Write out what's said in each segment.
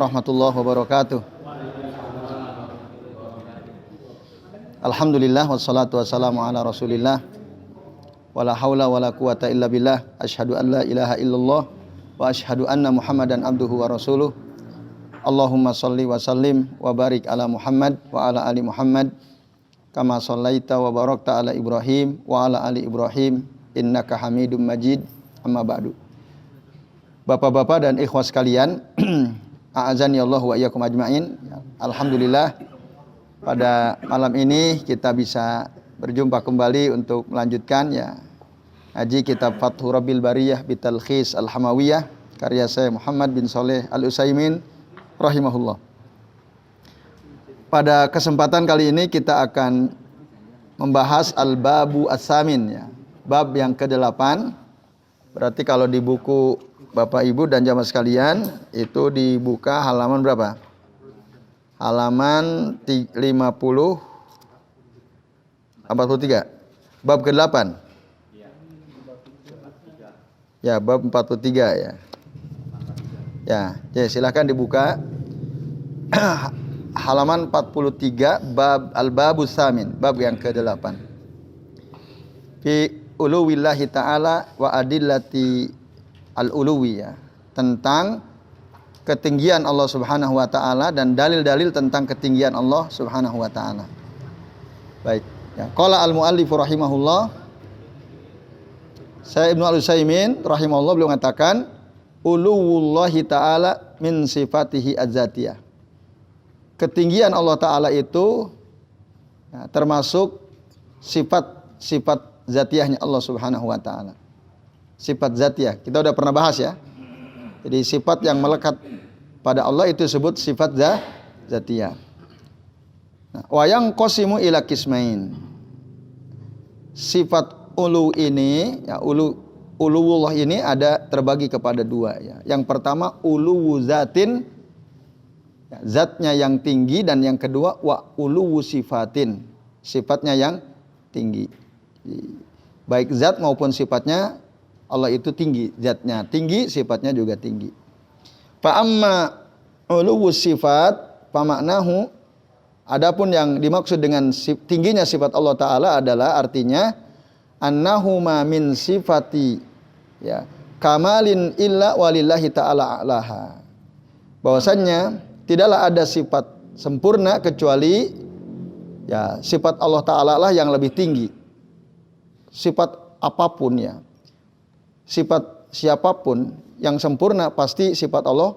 Warahmatullahi wabarakatuh. Alhamdulillah wassalatu wassalamu ala Rasulillah. Wala haula wala quwata illa billah. Asyhadu an la ilaha illallah wa asyhadu anna Muhammadan abduhu wa rasuluh. Allahumma shalli wa sallim wa barik ala Muhammad wa ala ali Muhammad kama shallaita wa barakta ala Ibrahim wa ala ali Ibrahim innaka Hamidum Majid. Amma ba'du. Bapak-bapak dan ikhwah sekalian, a'azani Allah wa iyyakum ajmain. Alhamdulillah pada malam ini kita bisa berjumpa kembali untuk melanjutkan ngaji kitab Fathur Rabbil Bariyah bitalkhis Al-Hamawiyah karya saya Muhammad bin Shalih Al-Utsaimin rahimahullah. Pada kesempatan kali ini kita akan membahas Al-Babu As-Samin, bab yang ke-8. Berarti kalau di buku Bapak Ibu dan jamaah sekalian itu dibuka halaman berapa? Halaman 43. Bab ke-8. Ya, bab 43 ya. Ya, silakan dibuka halaman 43 bab Al-Babus Samin, bab yang ke-8. Fi uluwillahi ta'ala wa adillati al-uluwiyah, tentang ketinggian Allah Subhanahu wa taala dan dalil-dalil tentang ketinggian Allah Subhanahu wa taala. Baik, qala al-muallif rahimahullah. Saya Ibnu Al-Utsaimin rahimahullah beliau mengatakan uluwullahi ta'ala min sifatihi az-zatiyah. Ketinggian Allah taala itu termasuk sifat zatiyahnya Allah Subhanahu wa taala. Sifat zatiyah kita udah pernah bahas ya. Jadi sifat yang melekat pada Allah itu disebut sifat zatiyah. Wa yang qasimu ila qismain. Sifat ulu ini uluwullah ini ada terbagi kepada dua ya. Yang pertama uluwu zatin, zatnya yang tinggi, dan yang kedua wa uluwu sifatin, sifatnya yang tinggi. Baik zat maupun sifatnya Allah itu tinggi, zatnya tinggi, sifatnya juga tinggi. Fa amma uluwu sifat fa maknahu, adapun yang dimaksud dengan tingginya sifat Allah taala adalah artinya annahu ma min sifati kamalin illa walillahi ta'ala a'laha. Bahwasannya tidaklah ada sifat sempurna kecuali sifat Allah taala lah yang lebih tinggi. Sifat apapun sifat siapapun yang sempurna pasti sifat Allah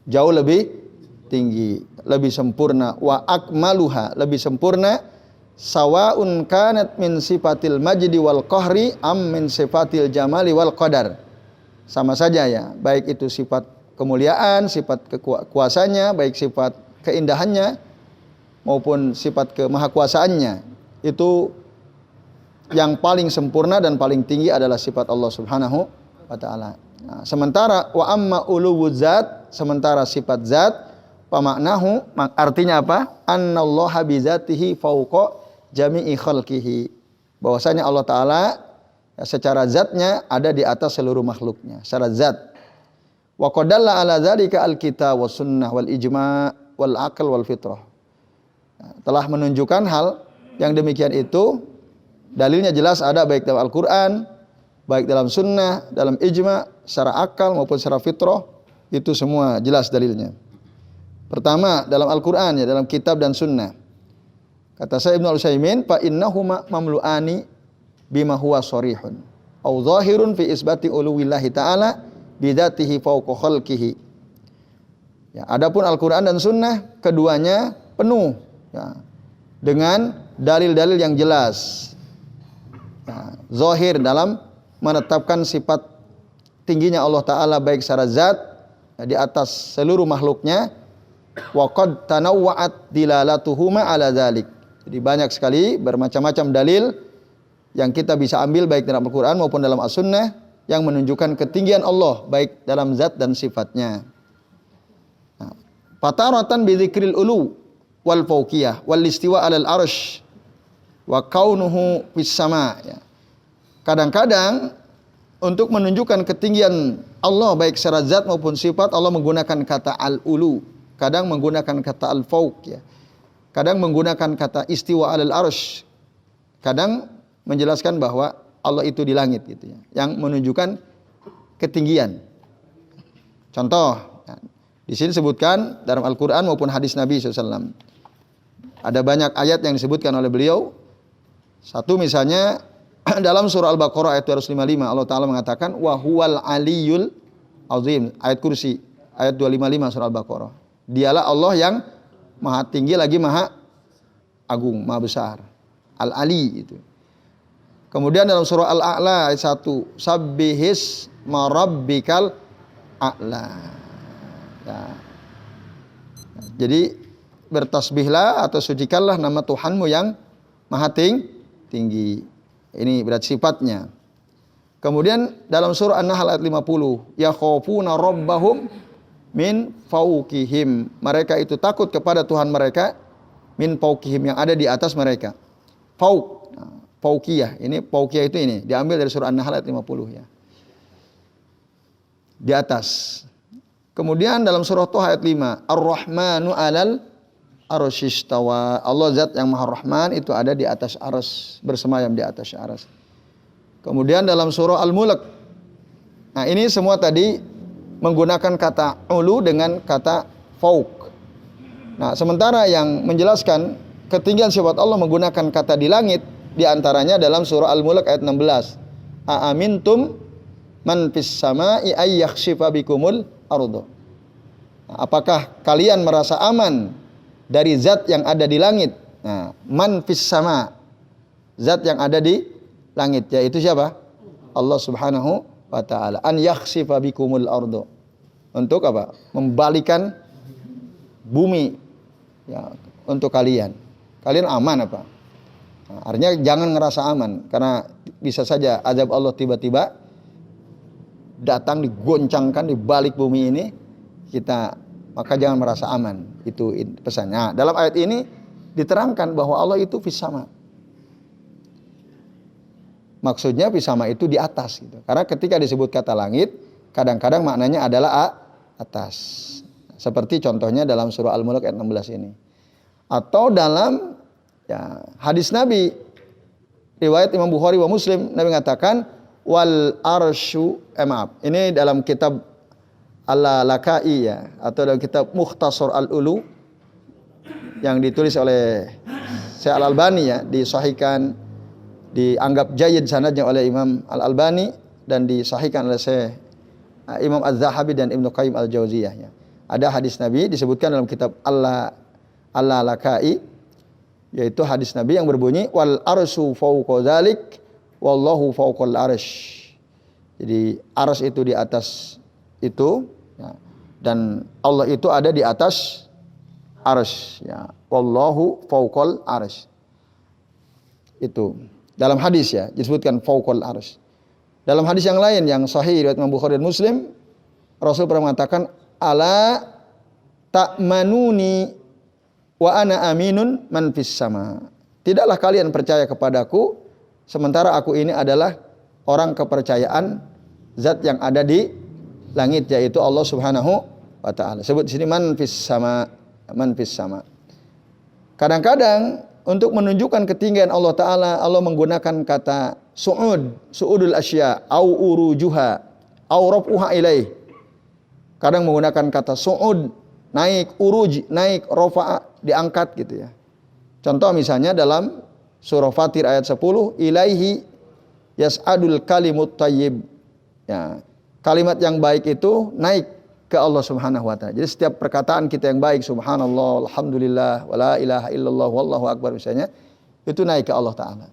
jauh lebih tinggi, lebih sempurna. Wa akmaluha, lebih sempurna. Sawaun kanat min sifatil majdi wal qahri am min sifatil jamali wal qadar. Sama saja baik itu sifat kemuliaan, sifat kekuasaannya, baik sifat keindahannya maupun sifat kemahakuasaannya. Itu yang paling sempurna dan paling tinggi adalah sifat Allah Subhanahu wa taala. Sementara wa amma uluwu zat, sementara sifat zat, pamaknahu artinya apa? Annallaha bi zatihi fauqa jami'i khalqihi. Bahwasanya Allah taala secara zatnya ada di atas seluruh makhluknya, secara zat. Wa qadalla ala dzalika alkitab was sunnah wal ijma' wal aql wal fitrah. Telah menunjukkan hal yang demikian itu. Dalilnya jelas ada baik dalam Al-Quran, baik dalam sunnah, dalam ijma, secara akal maupun secara fitrah. Itu semua jelas dalilnya. Pertama dalam Al-Quran dalam kitab dan sunnah. Kata saya Ibnu Al-Utsaimin, fa innahuma mamlu'ani bima huwa sharihun au zahirun fi isbati uluwillahi ta'ala bidzatihi fawqa khalqihi. Adapun Al-Quran dan sunnah keduanya penuh dengan dalil-dalil yang jelas. Zahir dalam menetapkan sifat tingginya Allah taala baik secara zat di atas seluruh makhluknya. Wa qad tanawwa'at dilalatuhuma ala dzalik. Jadi banyak sekali bermacam-macam dalil yang kita bisa ambil baik dalam Al-Qur'an maupun dalam As-Sunnah yang menunjukkan ketinggian Allah baik dalam zat dan sifatnya. Fataratan bi dzikril ulu wal fauqiyah wal istiwa 'alal arsy wa kaunuhu fis sama. Kadang-kadang untuk menunjukkan ketinggian Allah baik secara zat maupun sifat Allah menggunakan kata al-ulu, kadang menggunakan kata al-fauq ya. Kadang menggunakan kata istiwa alal arsy. Kadang menjelaskan bahwa Allah itu di langit gitu ya, yang menunjukkan ketinggian. Contoh, di sini disebutkan dalam Al-Qur'an maupun hadis Nabi SAW. Ada banyak ayat yang disebutkan oleh beliau. Satu misalnya dalam surah Al-Baqarah ayat 255 Allah Ta'ala mengatakan wa huwal aliyul azim, ayat kursi ayat 255 surah Al-Baqarah. Dialah Allah yang maha tinggi lagi maha agung, maha besar. Al-Ali itu. Kemudian dalam surah Al-A'la ayat 1 sabbihis marabbikal a'la. Ya. Jadi bertasbihlah atau sucikanlah nama Tuhanmu yang maha tinggi. Ini berarti sifatnya. Kemudian dalam surah An-Nahl ayat 50, yakhafuna rabbahum min fawqihim. Mereka itu takut kepada Tuhan mereka min fawqihim, yang ada di atas mereka. Fauq, fauqiyah. Ini fauqiyah itu ini diambil dari surah An-Nahl ayat 50 ya. Di atas. Kemudian dalam surah Thaha ayat 5, Ar-Rahmanu 'alal arsyistawa. Allah zat yang Maha Rahman itu ada di atas arsy, bersemayam di atas arsy. Kemudian dalam surah Al-Mulk. Nah, ini semua tadi menggunakan kata ulu dengan kata fauq. Nah, sementara yang menjelaskan ketinggian sifat Allah menggunakan kata di langit, di antaranya dalam surah Al-Mulk ayat 16. A'amintum man fis sama'i ay yakhshifa bikumul ardh. Apakah kalian merasa aman dari zat yang ada di langit? Nah, man fis sama, zat yang ada di langit, yaitu siapa? Allah Subhanahu wa taala. An yakhshifa bikumul ardh. Untuk apa? Membalikan bumi ya untuk kalian. Kalian aman apa? Nah, artinya jangan ngerasa aman, karena bisa saja azab Allah tiba-tiba datang, digoncangkan di balik bumi ini, maka jangan merasa aman. Itu pesannya. Nah, dalam ayat ini diterangkan bahwa Allah itu fis sama. Maksudnya fis sama itu di atas gitu. Karena ketika disebut kata langit, kadang-kadang maknanya adalah atas. Seperti contohnya dalam surah Al-Mulk ayat 16 ini. Atau dalam hadis Nabi riwayat Imam Bukhari wa Muslim, Nabi mengatakan wal arsyu ini dalam kitab Al-Laka'i ya, atau dalam kitab Mukhtasar Al-Ulu yang ditulis oleh Syekh Al-Albani ya, disahihkan, dianggap jayyid sanadnya oleh Imam Al-Albani dan disahihkan oleh Syekh Imam Az-Zahabi dan Ibnu Qayyim Al-Jauziyah ya. Ada hadis Nabi disebutkan dalam kitab Al-Laka'i, yaitu hadis Nabi yang berbunyi wal arsyu fawqa dzalik wallahu fawqal arsy. Jadi arsy itu di atas itu ya, dan Allah itu ada di atas arsy ya. Wallahu fawqal arsy. Itu dalam hadis ya disebutkan fawqal arsy. Dalam hadis yang lain yang sahih riwayat Imam Bukhari dan Muslim, Rasul pernah mengatakan ala ta'manuni wa ana aminun man fis sama. Tidaklah kalian percaya kepadaku sementara aku ini adalah orang kepercayaan zat yang ada di langit, yaitu Allah Subhanahu wa taala. Sebut di sini man fis sama, man fis sama. Kadang-kadang untuk menunjukkan ketinggian Allah taala, Allah menggunakan kata su'udul asya au urujuha au rafuha ilaih. Kadang menggunakan kata su'ud, naik, uruj, naik, rafa'a, diangkat gitu ya. Contoh misalnya dalam surah Fatir ayat 10, ilaihi yas'adul kalimut thayyib. Ya, kalimat yang baik itu naik ke Allah Subhanahu wa taala. Jadi setiap perkataan kita yang baik, subhanallah, alhamdulillah, wala ilaha illallah, wallahu akbar misalnya, itu naik ke Allah taala.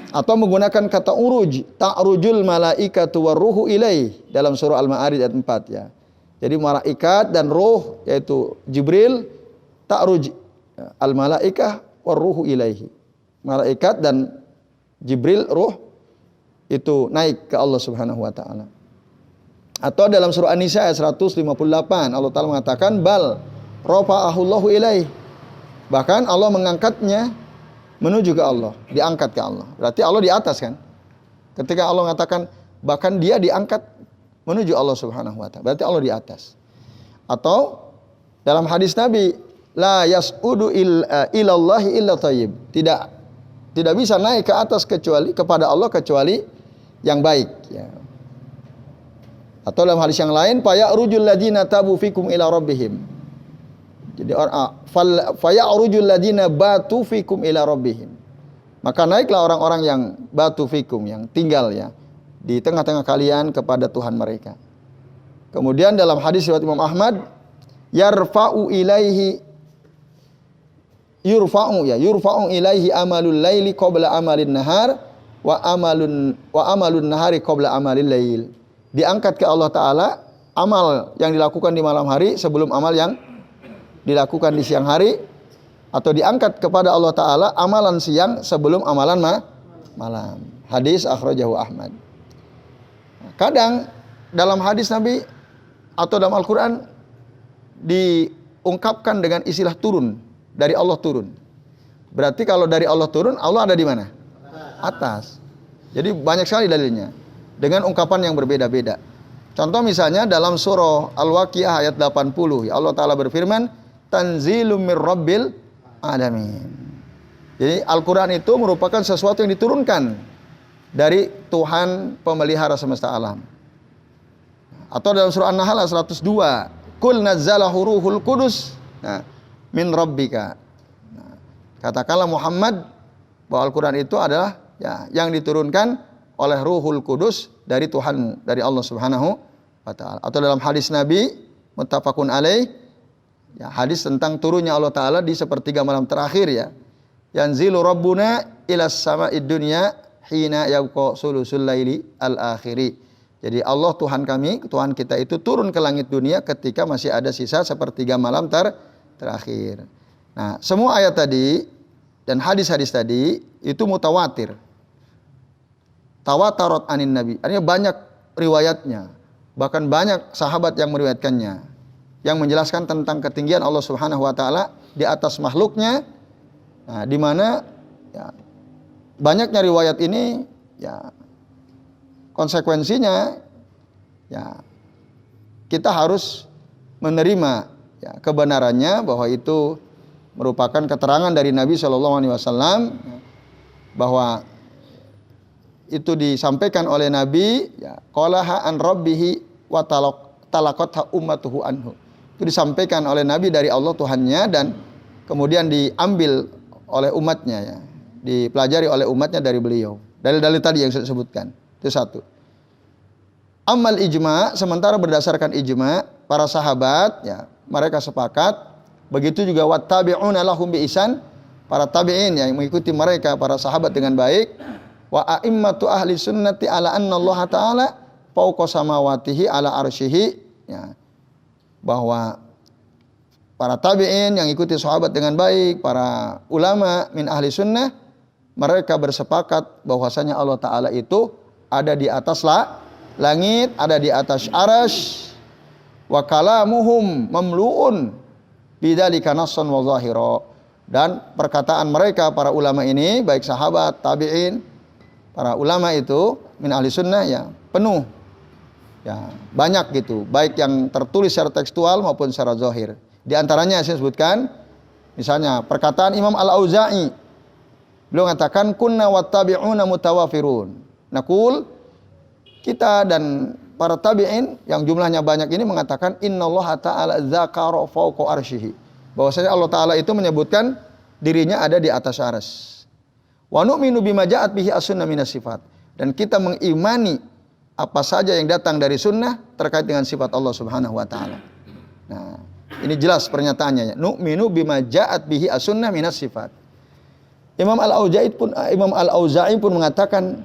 Atau menggunakan kata uruj, ta'rujul malaikatu warruhu ilaih dalam surah Al-Ma'arij ayat 4 ya. Jadi malaikat dan ruh yaitu Jibril, ta'ruj al-malaikah warruhu ilaihi. Malaikat dan Jibril ruh itu naik ke Allah Subhanahu wa taala. Atau dalam surah An-Nisa ayat 158 Allah taala mengatakan bal rafa'ahullahu ilaih. Bahkan Allah mengangkatnya menuju ke Allah, diangkat ke Allah. Berarti Allah di atas kan? Ketika Allah mengatakan bahkan dia diangkat menuju Allah Subhanahu wa taala. Berarti Allah di atas. Atau dalam hadis Nabi, la yas'udu ilallahi illa thayyib. Tidak bisa naik ke atas kecuali kepada Allah kecuali yang baik, ya. Atau dalam hadis yang lain, faya'rujul ladina tabu fikum ila rabbihim. Jadi faya'rujul ladina batu fikum ila rabbihim. Maka naiklah orang-orang yang batu fikum, yang tinggal ya di tengah-tengah kalian kepada Tuhan mereka. Kemudian dalam hadis riwayat Imam Ahmad, yurfa'u ilaihi amalul laili qabla amalin nahar wa amalun nahari qabla amalil lail. Diangkat ke Allah Ta'ala amal yang dilakukan di malam hari sebelum amal yang dilakukan di siang hari, atau diangkat kepada Allah Ta'ala amalan siang sebelum amalan malam. Hadis akhrajahu Ahmad. Kadang dalam hadis Nabi atau dalam Al-Quran diungkapkan dengan istilah turun, dari Allah turun. Berarti kalau dari Allah turun, Allah ada di mana? Atas. Jadi banyak sekali dalilnya dengan ungkapan yang berbeda-beda. Contoh misalnya dalam surah Al-Waqiah ayat 80, ya Allah Ta'ala berfirman, tanzilum mir rabbil alamin. Jadi Al-Quran itu merupakan sesuatu yang diturunkan dari Tuhan pemelihara semesta alam. Atau dalam surah An-Nahl ayat 102, kul nazzalahu ruhul qudus min rabbika. Katakanlah Muhammad bahwa Al-Quran itu adalah ya, yang diturunkan oleh Ruhul Kudus dari Tuhanmu, dari Allah Subhanahu wa taala. Atau dalam hadis Nabi muttafaqun alaih, ya, hadis tentang turunnya Allah Taala di sepertiga malam terakhir ya. Yanzilu rabbuna ilas sama'id dunya hina yabqa sulusul laili al-akhiri. Jadi Allah Tuhan kami, Tuhan kita itu turun ke langit dunia ketika masih ada sisa sepertiga malam terakhir. Nah, semua ayat tadi dan hadis-hadis tadi itu mutawatir. Tawatarat anin Nabi. Artinya banyak riwayatnya. Bahkan banyak sahabat yang meriwayatkannya. Yang menjelaskan tentang ketinggian Allah Subhanahu wa taala di atas makhluknya. Nah, di mana ya, banyaknya riwayat ini ya konsekuensinya ya kita harus menerima ya kebenarannya bahwa itu merupakan keterangan dari Nabi SAW bahwa itu disampaikan oleh Nabi ya qalaha an rabbihi wa talaqatha ummatuhu anhu. Itu disampaikan oleh Nabi dari Allah Tuhannya dan kemudian diambil oleh umatnya ya, dipelajari oleh umatnya dari beliau. Dalil-dalil tadi yang saya sebutkan. Itu satu. Amal ijma, sementara berdasarkan ijma para sahabat ya, mereka sepakat, begitu juga wattabi'una lahum bi ihsan, para tabi'in yang mengikuti mereka para sahabat dengan baik, wa a'immatu ahli sunnati ala anna Allah ta'ala fawqa samawatihi ala arsyihi ya, bahwa para tabi'in yang ikuti sahabat dengan baik, para ulama min ahli sunnah, mereka bersepakat bahwasanya Allah Ta'ala itu ada di atas langit, ada di atas arasy, wa kalamuhum mamlu'un bidzalika nassan wa zahira. Dan perkataan mereka para ulama ini, baik sahabat, tabi'in, para ulama itu min ahli sunnah ya penuh ya, banyak gitu, baik yang tertulis secara tekstual maupun secara zahir. Di antaranya saya sebutkan misalnya perkataan Imam Al-Auza'i, beliau mengatakan kunna wattabi'una mutawafirun. Naqul, kita dan para tabi'in yang jumlahnya banyak ini mengatakan innallaha ta'ala dzakara fawqa arsyihi, bahwasanya Allah Ta'ala itu menyebutkan dirinya ada di atas arsy. Wa nu'minu bima ja'at bihi as-sunnah minas sifat, dan kita mengimani apa saja yang datang dari sunnah terkait dengan sifat Allah Subhanahu wa taala. Nah, ini jelas pernyataannya ya. Nu'minu bima ja'at bihi as-sunnah minas sifat. Imam Al-Auza'i pun mengatakan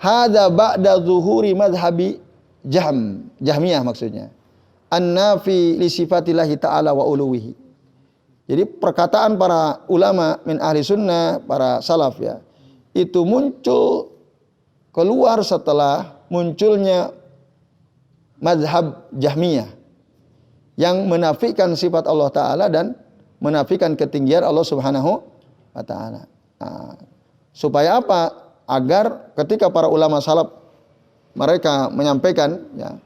hadza ba'da zuhuri madhhabi Jahmiyah maksudnya. An-nafi li sifatillahi ta'ala wa uluwihi. Jadi perkataan para ulama min ahli sunnah, para salaf ya, itu muncul keluar setelah munculnya mazhab Jahmiyah yang menafikan sifat Allah Ta'ala dan menafikan ketinggian Allah Subhanahu wa Ta'ala. Nah, supaya apa? Agar ketika para ulama salaf mereka menyampaikan ya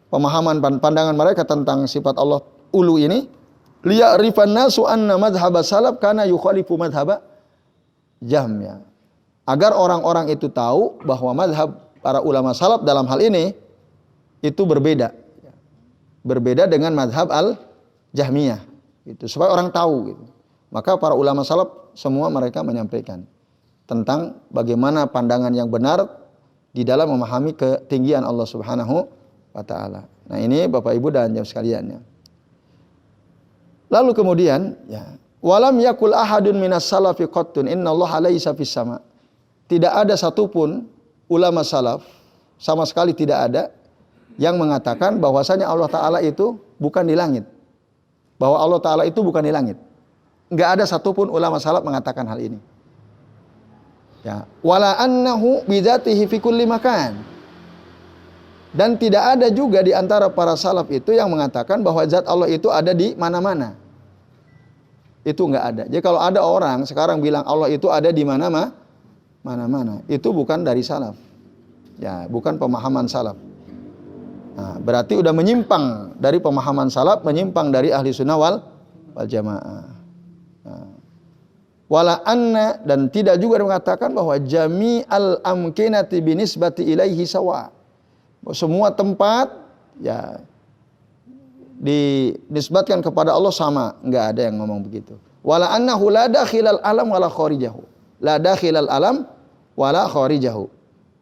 pemahaman pandangan mereka tentang sifat Allah ulu ini, liya'rifan nasu anna madhhab salaf kana yukhalifu madhhab Jahm ya. Agar orang-orang itu tahu bahwa madhab para ulama salaf dalam hal ini itu berbeda. Berbeda dengan madhab al-Jahmiyah. Gitu, supaya orang tahu gitu. Maka para ulama salaf semua mereka menyampaikan tentang bagaimana pandangan yang benar di dalam memahami ketinggian Allah Subhanahu wa taala. Nah, ini Bapak Ibu dan jamaah sekalian ya. Lalu kemudian ya, walam yakul ahadun minas salafi qattun innallaha laisa fis sama. Tidak ada satupun ulama salaf, sama sekali tidak ada yang mengatakan bahwasanya Allah taala itu bukan di langit. Bahwa Allah taala itu bukan di langit. Enggak ada satupun ulama salaf mengatakan hal ini. Ya, wala annahu bidzatihi fi kulli makan. Dan tidak ada juga di antara para salaf itu yang mengatakan bahwa zat Allah itu ada di mana-mana. Itu enggak ada. Jadi kalau ada orang sekarang bilang Allah itu ada di mana-mana, itu bukan dari salaf. Ya, bukan pemahaman salaf. Nah, berarti udah menyimpang dari pemahaman salaf, menyimpang dari ahli sunnah wal jamaah. Wala anna, dan tidak juga mengatakan bahwa jami'al amkinati binisbati ilaihi sawa. Semua tempat ya dinisbatkan kepada Allah sama, enggak ada yang ngomong begitu. Wala annahu la dakhilal alam wala kharijahu. La dakhilal alam wala kharijahu.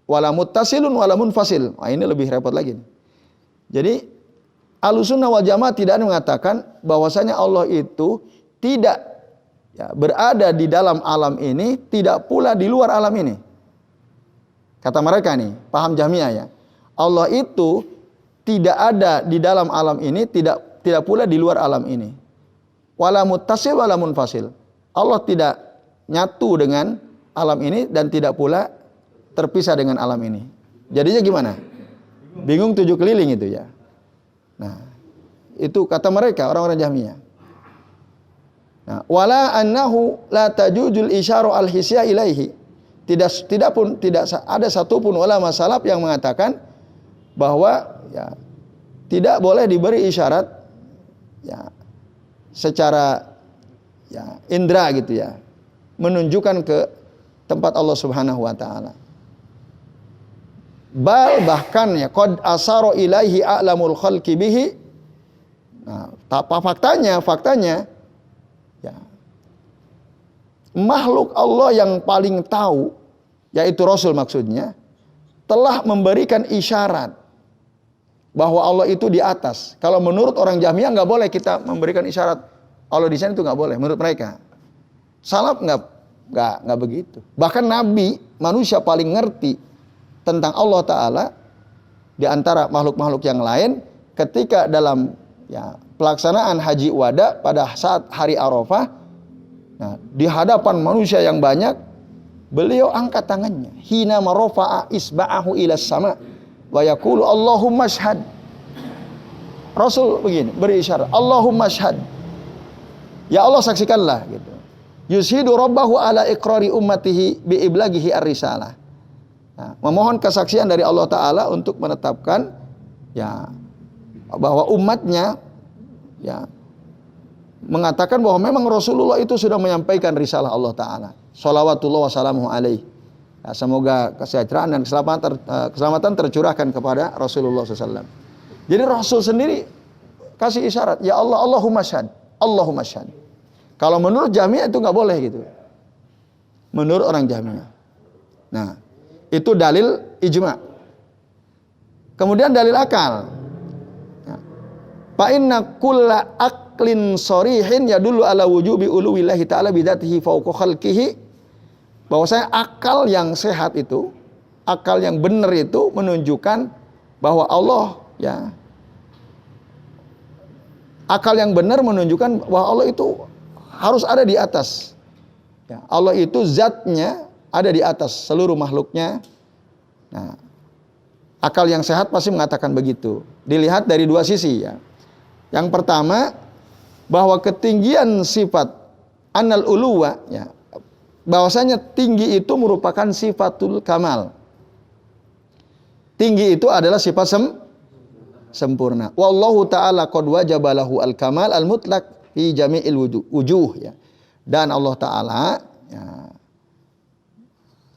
Wala muttasilun wala munfasil. Nah, ini lebih repot lagi. Jadi Ahlussunnah wal Jamaah tidak ada mengatakan bahwasanya Allah itu tidak ya, berada di dalam alam ini, tidak pula di luar alam ini. Kata mereka nih, paham Jahmiyah ya. Allah itu tidak ada di dalam alam ini, tidak pula di luar alam ini. Wala muttasil wala munfasil. Allah tidak nyatu dengan alam ini dan tidak pula terpisah dengan alam ini. Jadinya gimana? Bingung tujuh keliling itu ya. Nah, itu kata mereka orang-orang Jahmiyah. Nah, wala annahu la tajujul isyaru al-hisyah ilaihi. Tidak ada satupun ulama salaf yang mengatakan bahwa ya tidak boleh diberi isyarat ya secara ya indra gitu ya, menunjukkan ke tempat Allah Subhanahu wa taala. Bahkan ya qad asara ilaihi a'lamul khalqi bihi. Nah, faktanya ya, makhluk Allah yang paling tahu, yaitu Rasul maksudnya, telah memberikan isyarat bahwa Allah itu di atas. Kalau menurut orang Jahmiyah nggak boleh kita memberikan isyarat Allah di sana, itu nggak boleh menurut mereka. Salaf nggak begitu. Bahkan Nabi, manusia paling ngerti tentang Allah Taala di antara makhluk-makhluk yang lain, ketika dalam ya pelaksanaan haji wada pada saat hari Arafah, nah, di hadapan manusia yang banyak, beliau angkat tangannya. Hina marofa'a isba'ahu ila sama wa yaqulu Allahumma syhad. Rasul begini, beri isyarat, Allahumma syhad. Ya Allah saksikanlah gitu. Yushidu rabbahu ala iqrari ummatihi bi iblaghihi ar-risalah. Nah, memohon kesaksian dari Allah Taala untuk menetapkan ya bahwa umatnya ya mengatakan bahwa memang Rasulullah itu sudah menyampaikan risalah Allah Ta'ala. Shalawatullah wassalamuhu alaih. Ya, semoga kesejahteraan dan keselamatan tercurahkan kepada Rasulullah SAW. Jadi Rasul sendiri kasih isyarat, ya Allah, Allahumma syahad, Allahumma syahad. Kalau menurut Jahmiyah itu nggak boleh gitu. Menurut orang Jahmiyah. Nah, itu dalil ijma. Kemudian dalil akal. Fa inna kulla aqlin sharihin yadullu ala wujubi uluwillahi ta'ala bidzatihi fawqa khalqihi. Bahwasanya akal yang sehat itu, akal yang benar itu menunjukkan bahwa Allah ya, akal yang benar menunjukkan bahwa Allah itu harus ada di atas. Ya, Allah itu zatnya ada di atas seluruh makhluknya. Nah, akal yang sehat pasti mengatakan begitu. Dilihat dari dua sisi ya. Yang pertama, bahwa ketinggian sifat anal uluwa ya, bahwasanya tinggi itu merupakan sifatul kamal. tinggi itu adalah sifat sempurna. Wallahu ta'ala qad wajaba lahu al-kamal al-mutlaq fi jami'il wujuh ya. Dan Allah Ta'ala ya,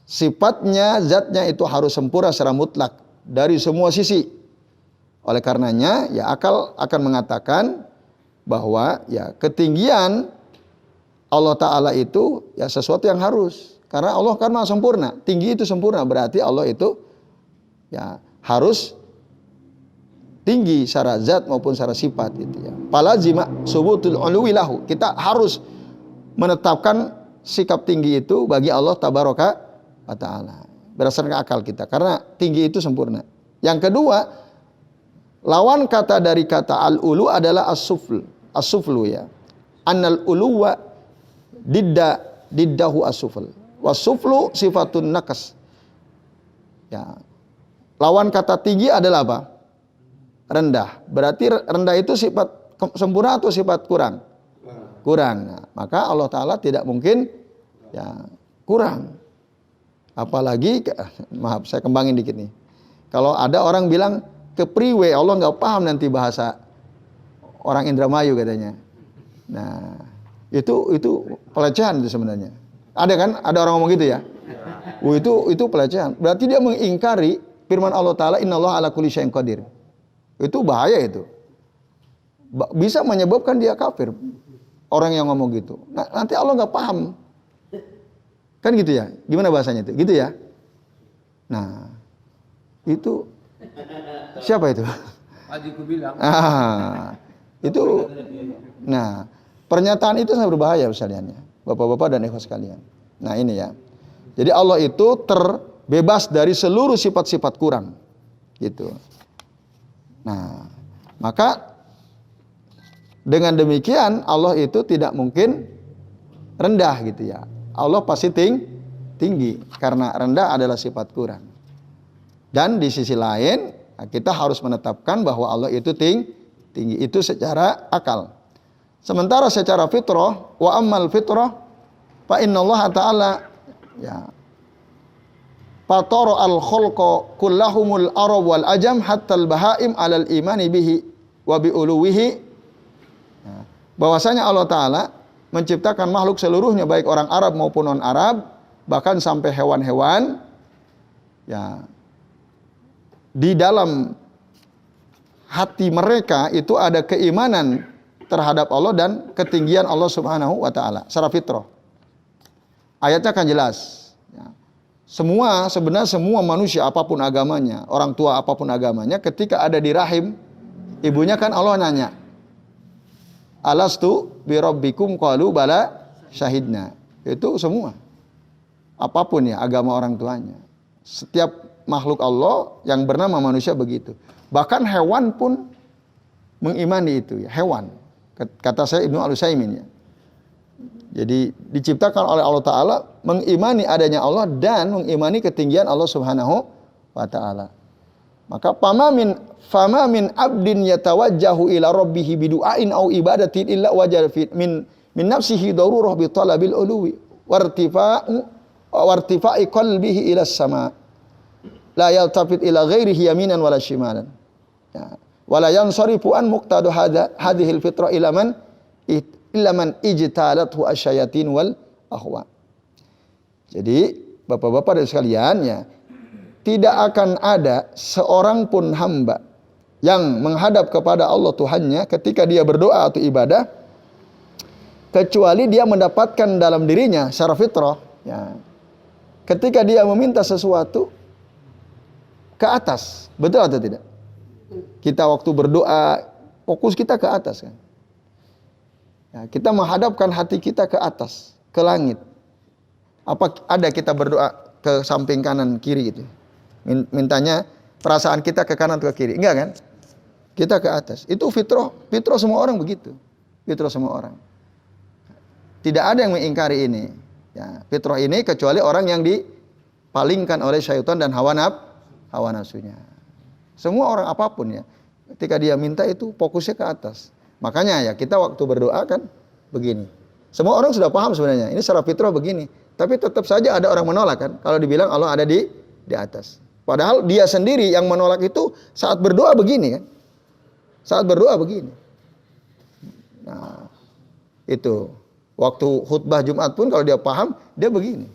sifatnya, zatnya itu harus sempurna secara mutlak dari semua sisi. Oleh karenanya ya akal akan mengatakan bahwa ya ketinggian Allah Ta'ala itu ya sesuatu yang harus. Karena Allah kan maha sempurna. Tinggi itu sempurna, berarti Allah itu ya harus tinggi secara zat maupun secara sifat itu ya. Palazima subutul uluwi lahu. Kita harus menetapkan sikap tinggi itu bagi Allah Tabaraka wa Ta'ala berdasarkan akal kita, karena tinggi itu sempurna. Yang kedua, lawan kata dari kata al-ulu adalah as-suflu ya. Annal uluwa diddahu as-sufl. Was-suflu sifatun naqas. Ya. Lawan kata tinggi adalah apa? Rendah. Berarti rendah itu sifat sempurna atau sifat kurang? Kurang. Nah, maka Allah Ta'ala tidak mungkin ya kurang. Apalagi, maaf saya kembangin dikit nih. Kalau ada orang bilang kepriwe, Allah nggak paham nanti bahasa orang Indramayu katanya. Nah, itu pelecehan itu sebenarnya. Ada kan? Ada orang ngomong gitu ya? Itu pelecehan. Berarti dia mengingkari firman Allah Ta'ala, innallaha ala kulli syai'in qadir. Itu bahaya itu. Bisa menyebabkan dia kafir. Orang yang ngomong gitu. Nah, nanti Allah nggak paham. Kan gitu ya? Gimana bahasanya itu? Gitu ya? Nah, itu siapa itu? Adikku bilang. Itu. Nah, pernyataan itu sangat berbahaya sekalian ya. Bapak-bapak dan ikhwas sekalian. Nah, ini ya. Jadi Allah itu terbebas dari seluruh sifat-sifat kurang. Gitu. Nah, maka dengan demikian Allah itu tidak mungkin rendah gitu ya. Allah pasti tinggi karena rendah adalah sifat kurang. Dan di sisi lain kita harus menetapkan bahwa Allah itu tinggi itu secara akal. Sementara secara fitrah, wa ammal fitrah fa innallaha ta'ala ya fatara al-khalqa kullahumul arab wal ajam hatta al-bahaim 'alal imani bihi wa bi uluwihi. Bahwasanya Allah Ta'ala menciptakan makhluk seluruhnya, baik orang Arab maupun non-Arab, bahkan sampai hewan-hewan ya, di dalam hati mereka itu ada keimanan terhadap Allah dan ketinggian Allah Subhanahu wa Ta'ala secara fitrah. Ayatnya kan jelas ya. Sebenarnya semua manusia apapun agamanya, orang tua apapun agamanya, ketika ada di rahim ibunya kan Allah nanya, alastu bi rabbikum qalu bala syahidna. Itu semua. Apapun ya agama orang tuanya. Setiap makhluk Allah yang bernama manusia begitu. Bahkan hewan pun mengimani itu ya, hewan. Kata saya Ibnu Al-Utsaimin ya. Jadi diciptakan oleh Allah Ta'ala mengimani adanya Allah dan mengimani ketinggian Allah Subhanahu wa Ta'ala. Maka fama min abdin yatawajjahu ila rabbih bidu'ain au ibadatin illa wajada min nafsihi darurah bi talabil uluwi wartifa'i qalbihi ila sama. La yaltafit ila ghairihi yaminan wala shimalan. Ya. Wala yansarifu an muqtadu hadhil fitrah ila man ijtalathu asyayatin wal ahwa. Jadi bapak-bapak dan sekalian ya, tidak akan ada seorang pun hamba yang menghadap kepada Allah Tuhannya ketika dia berdoa atau ibadah, kecuali dia mendapatkan dalam dirinya secara fitrah ya, ketika dia meminta sesuatu ke atas. Betul atau tidak? Kita waktu berdoa fokus kita ke atas kan. Ya, kita menghadapkan hati kita ke atas, ke langit. Apa ada kita berdoa ke samping kanan kiri gitu? Mintanya perasaan kita ke kanan atau ke kiri? Enggak kan? Kita ke atas. Itu fitrah semua orang begitu. Fitrah semua orang. Tidak ada yang mengingkari ini. Ya, fitrah ini kecuali orang yang dipalingkan oleh syaitan dan hawa nafsunya. Semua orang apapun ya, ketika dia minta itu fokusnya ke atas. Makanya ya kita waktu berdoa kan begini. Semua orang sudah paham sebenarnya. Ini secara fitrah begini. Tapi tetap saja ada orang menolak kan. Kalau dibilang Allah ada di atas. Padahal dia sendiri yang menolak itu saat berdoa begini kan. Saat berdoa begini. Nah, itu. Waktu khutbah Jumat pun kalau dia paham, dia begini.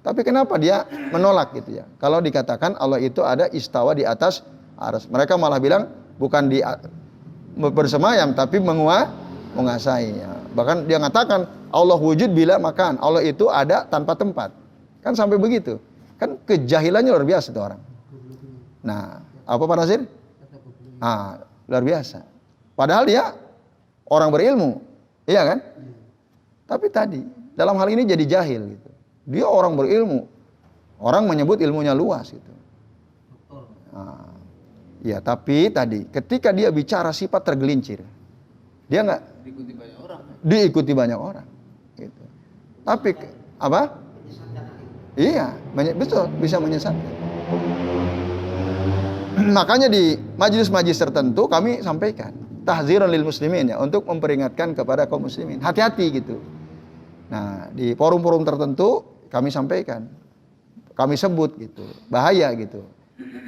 Tapi kenapa dia menolak gitu ya? Kalau dikatakan Allah itu ada istawa di atas arsy. Mereka malah bilang bukan di bersemayam tapi menguasai. Ya. Bahkan dia mengatakan Allah wujud bila makan. Allah itu ada tanpa tempat. Kan sampai begitu. Kan kejahilannya luar biasa tuh orang. Nah, apa Pak Nasir? Luar biasa. Padahal dia orang berilmu. Iya kan? Tapi tadi dalam hal ini jadi jahil gitu. Dia orang berilmu. Orang menyebut ilmunya luas gitu. Ya, tapi tadi ketika dia bicara sifat tergelincir, dia nggak diikuti banyak orang. Gitu. Tapi apa? Iya, betul bisa menyesatkan. Makanya di majelis-majelis tertentu kami sampaikan tahdziran lil muslimin ya, untuk memperingatkan kepada kaum muslimin. Hati-hati gitu. Nah, di forum-forum tertentu kami sampaikan. Kami sebut gitu, bahaya gitu.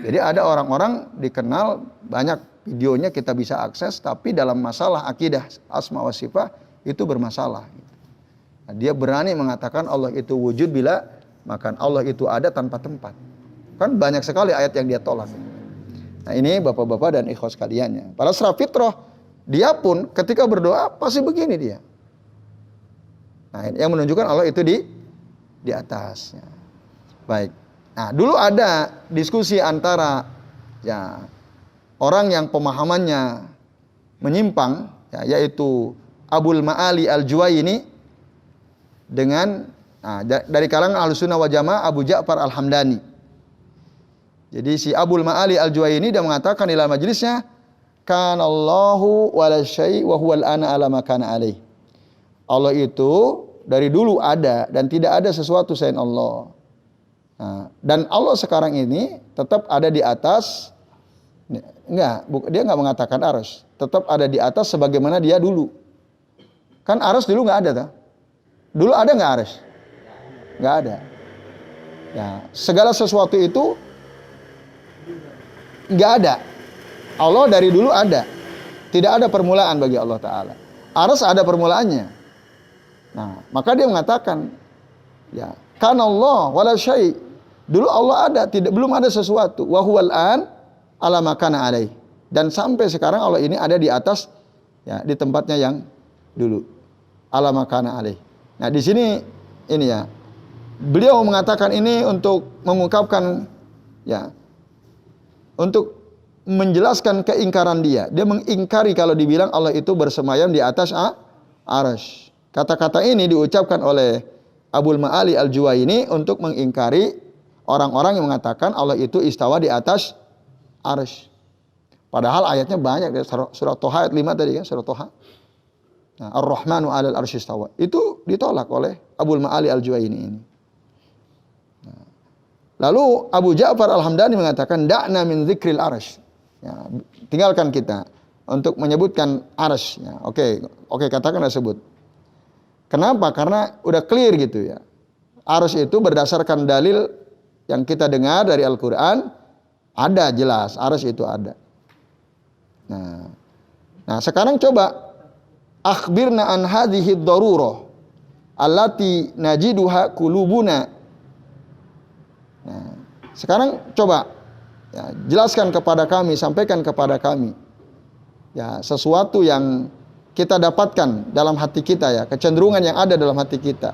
Jadi ada orang-orang dikenal banyak videonya kita bisa akses, tapi dalam masalah akidah asma wa sifat itu bermasalah. Gitu. Nah, dia berani mengatakan Allah itu wujud bila makan, Allah itu ada tanpa tempat. Kan banyak sekali ayat yang dia tolak. Nah ini bapak-bapak dan ikhwas sekalian ya. Pada secara fitrah dia pun ketika berdoa pasti begini dia. Nah yang menunjukkan Allah itu di atasnya. Baik. Nah, dulu ada diskusi antara ya orang yang pemahamannya menyimpang ya, yaitu Abul Ma'ali Al-Juwaini dengan dari kalangan Ahlussunnah wal Jamaah Abu Ja'far Al-Hamdani. Jadi si Abul Ma'ali Al-Juwaini dia mengatakan dalam majelisnya kanallahu wala syai' wa huwal ana ala ma kana alaih. Allah itu dari dulu ada dan tidak ada sesuatu selain Allah. Nah, dan Allah sekarang ini tetap ada di atas. Dia nggak mengatakan arsy, tetap ada di atas sebagaimana dia dulu. Kan arsy dulu nggak ada tak? Dulu ada nggak arsy? Nggak ada. Ya, segala sesuatu itu nggak ada. Allah dari dulu ada. Tidak ada permulaan bagi Allah Ta'ala. Arsy ada permulaannya. Nah, maka dia mengatakan, ya, kan Allah wala syai'. Dulu Allah ada, belum ada sesuatu. Wa huwal an ala ma kana alaih. Dan sampai sekarang Allah ini ada di atas, ya, di tempatnya yang dulu. Ala ma kana alaih. Nah, di sini ini ya. Beliau mengatakan ini untuk mengungkapkan ya, untuk menjelaskan keingkaran dia. Dia mengingkari kalau dibilang Allah itu bersemayam di atas arsy. Kata-kata ini diucapkan oleh Abul Ma'ali Al-Juwaini untuk mengingkari orang-orang yang mengatakan Allah itu istawa di atas arsy. Padahal ayatnya banyak, surah Toha ayat 5 tadi kan, surah Toha. Nah, Ar-Rahmanu 'alal arsy istawa. Itu ditolak oleh Abul Ma'ali Al-Juwaini ini. Nah, lalu Abu Ja'far Al-Hamdani mengatakan da'na min dzikril arsy. Ya, tinggalkan kita untuk menyebutkan arsy. Ya, oke, katakanlah sebut. Kenapa? Karena udah clear gitu ya. Arsy itu berdasarkan dalil yang kita dengar dari Al-Quran, ada jelas, arsy itu ada. Nah sekarang coba, akhbirna an hadhihi darurah, allati najiduha kulubuna. Nah, sekarang coba, ya, jelaskan kepada kami, sampaikan kepada kami, ya, sesuatu yang kita dapatkan dalam hati kita ya, kecenderungan yang ada dalam hati kita.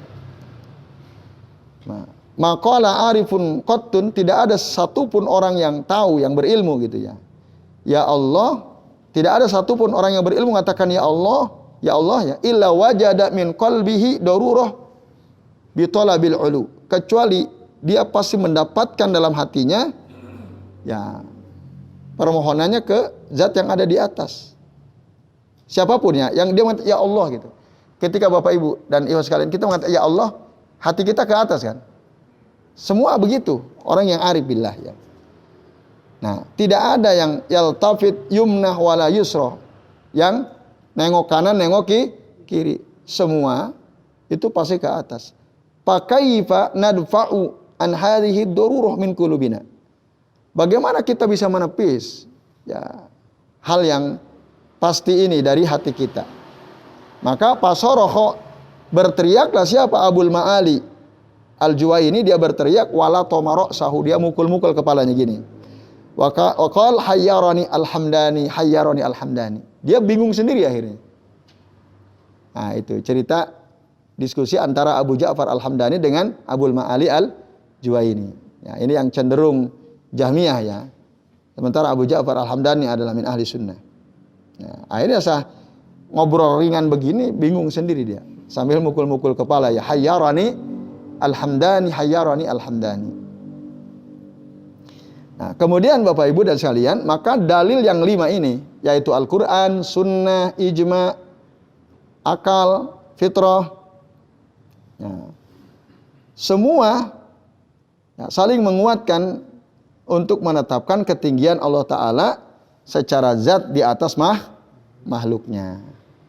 Nah, maqala arifun qattun, tidak ada satupun orang yang tahu, yang berilmu gitu ya. Ya Allah, tidak ada satupun orang yang berilmu mengatakan ya Allah ya, illa wajada min qalbihi darurah bi talabil ulu. Kecuali dia pasti mendapatkan dalam hatinya ya permohonannya ke zat yang ada di atas. Siapapun ya, yang dia mengatakan ya Allah gitu. Ketika Bapak Ibu dan Ibu sekalian kita mengatakan ya Allah, hati kita ke atas kan? Semua begitu, orang yang arif billah ya. Nah, tidak ada yang yaltafit yumnah wala yusra, yang nengok kanan, nengok kiri. Semua itu pasti ke atas. Pakaifa nadfa'u an hadhihi darurah min qulubina. Bagaimana kita bisa menepis ya hal yang pasti ini dari hati kita? Maka pasoroho, berteriaklah siapa? Abul Ma'ali Al-Juwaini, dia berteriak, wala tomaro sahu, dia mukul-mukul kepalanya gini. Waqal hayyarani alhamdani. Dia bingung sendiri akhirnya. Nah, itu cerita diskusi antara Abu Ja'far Al-Hamdani dengan Abul Ma'ali Al-Juwaini. Ya, ini yang cenderung Jahmiyah ya. Sementara Abu Ja'far Al-Hamdani adalah min ahli sunnah. Ya, akhirnya ngobrol ringan begini, bingung sendiri dia. Sambil mukul-mukul kepala ya, hayyarani alhamdani. Nah, kemudian Bapak Ibu dan sekalian, maka dalil yang 5 ini, yaitu Al-Quran, Sunnah, Ijma', akal, fitrah, semua saling menguatkan untuk menetapkan ketinggian Allah Ta'ala secara zat di atas makhluknya.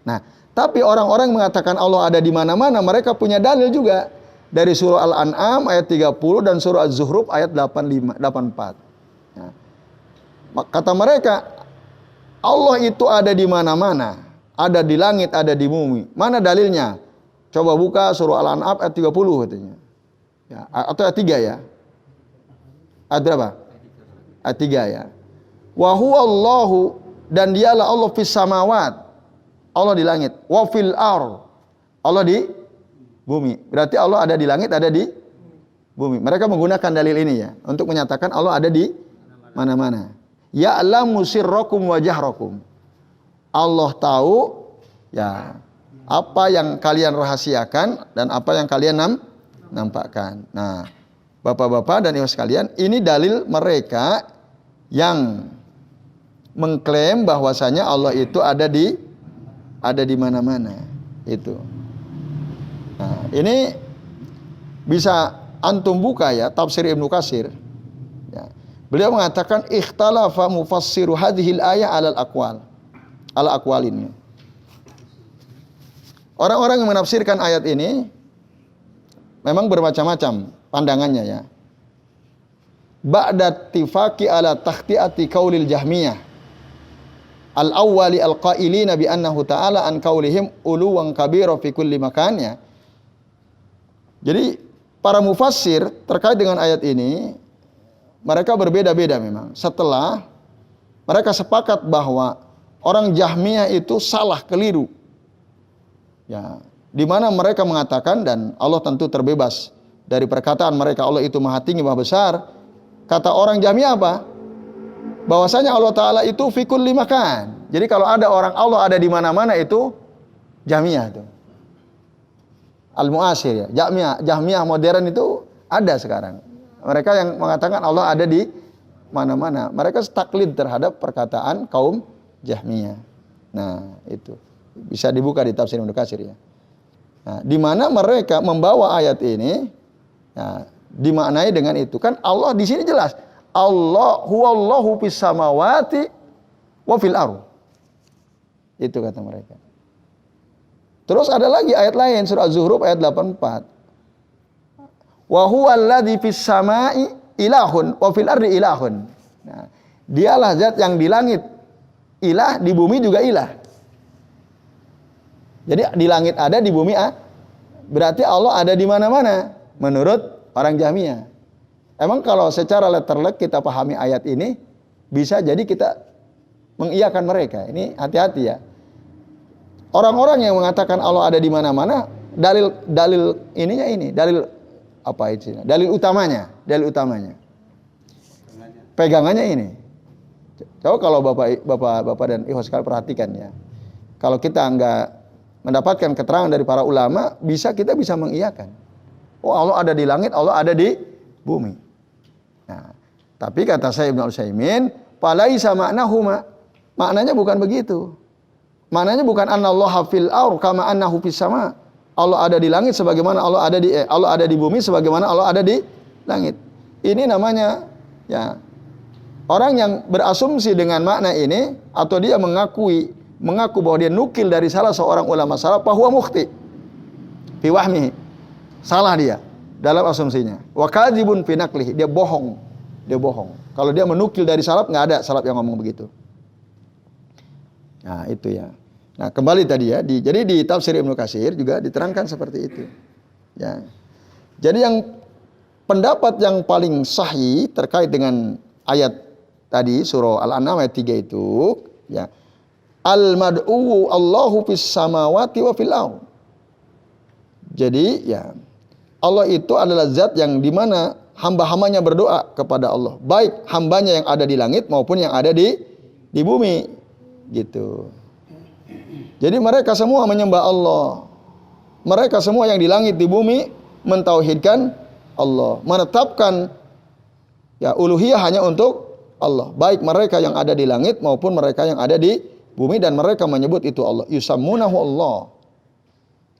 Nah, tapi orang-orang mengatakan Allah ada di mana-mana, mereka punya dalil juga dari surah Al-An'am ayat 30 dan surah Az-Zuhruf ayat 84. Nah, kata mereka, Allah itu ada di mana-mana, ada di langit, ada di bumi. Mana dalilnya? Coba buka surah Al-An'am ayat 30 katanya. Ya, atau ayat 3 ya? Ayat berapa? Ayat 3 ya. Wa huwallahu, dan dialah Allah fis samawat, Allah di langit. Wa fil ar, Allah di bumi. Berarti Allah ada di langit, ada di bumi. Mereka menggunakan dalil ini ya untuk menyatakan Allah ada di mana-mana. Ya'lamu sirrakum wa jahrakum. Allah tahu ya apa yang kalian rahasiakan dan apa yang kalian nampakkan. Nah, Bapak-bapak dan Ibu sekalian, ini dalil mereka yang mengklaim bahwasanya Allah itu ada di mana-mana. Itu. Nah, ini bisa antum buka ya tafsir Ibnu Katsir. Ya. Beliau mengatakan ikhtalafa mufassiru hadhil ayah alal aqwalin. Orang-orang yang menafsirkan ayat ini memang bermacam-macam pandangannya ya. Ba'da tifaqi ala takhti'ati qaulil Jahmiyah al-awwali al-qailina bi annahu ta'ala an qaulihim uluwan kabira fi kulli makan ya. Jadi para mufassir terkait dengan ayat ini mereka berbeda-beda memang. Setelah mereka sepakat bahwa orang Jahmiyah itu salah, keliru. Ya, di mana mereka mengatakan, dan Allah tentu terbebas dari perkataan mereka, Allah itu maha tinggi, maha besar. Kata orang Jahmiyah apa? Bahwasanya Allah Ta'ala itu fi kulli makan. Jadi kalau ada orang Allah ada di mana-mana, itu Jahmiyah itu. Al-Mu'asir ya. Jahmiyah modern itu ada sekarang. Mereka yang mengatakan Allah ada di mana-mana. Mereka taklid terhadap perkataan kaum Jahmiyah. Nah, itu. Bisa dibuka di tafsir Ibnu Katsir ya. Nah, di mana mereka membawa ayat ini ya, dimaknai dengan itu. Kan Allah di sini jelas. Allah huwallahu fis samawati wa fil ardh. Itu kata mereka. Terus ada lagi ayat lain surah Az-Zuhruf ayat 84. Wa huwallazi fis samai ilahun wa fil ardi ilahun. Nah, dialah zat yang di langit ilah, di bumi juga ilah. Jadi di langit ada, di bumi berarti Allah ada di mana-mana menurut orang Jahmiyah. Emang kalau secara letterlek kita pahami ayat ini, bisa jadi kita mengiyakan mereka. Ini hati-hati ya. Orang-orang yang mengatakan Allah ada di mana-mana, dalil ininya ini, dalil apa itu? Dalil utamanya. Pegangannya ini. Coba kalau Bapak dan Ibu sekalian perhatikan ya. Kalau kita enggak mendapatkan keterangan dari para ulama, kita bisa mengiyakan. Oh, Allah ada di langit, Allah ada di bumi. Nah, tapi kata saya Ibnu Utsaimin, falaisa ma'nahuma. Maknanya bukan begitu. Maknanya bukan anallaha fil ardh kama annahu fis sama. Allah ada di langit sebagaimana Allah ada di bumi sebagaimana Allah ada di langit. Ini namanya ya orang yang berasumsi dengan makna ini atau dia mengaku bahwa dia nukil dari salah seorang ulama salaf, bahwa mukhti fi wahmihi. Salah dia dalam asumsinya. Wa kadzibun fi naqlihi, dia bohong dia bohong. Kalau dia menukil dari salaf, nggak ada salaf yang ngomong begitu. Nah, itu ya. Nah, kembali tadi ya, jadi di tafsir Ibnu Katsir juga diterangkan seperti itu. Ya. Jadi yang pendapat yang paling sahih terkait dengan ayat tadi surah Al-An'am ayat 3 itu, ya. Al-mad'u Allahu fis samawati wa fil ardh. Jadi, ya, Allah itu adalah zat yang dimana hamba-hambanya berdoa kepada Allah, baik hambanya yang ada di langit maupun yang ada di bumi, gitu. Jadi mereka semua menyembah Allah. Mereka semua yang di langit di bumi mentauhidkan Allah, menetapkan ya uluhiyah hanya untuk Allah, baik mereka yang ada di langit maupun mereka yang ada di bumi, dan mereka menyebut itu Allah. Yusammunahu Allah.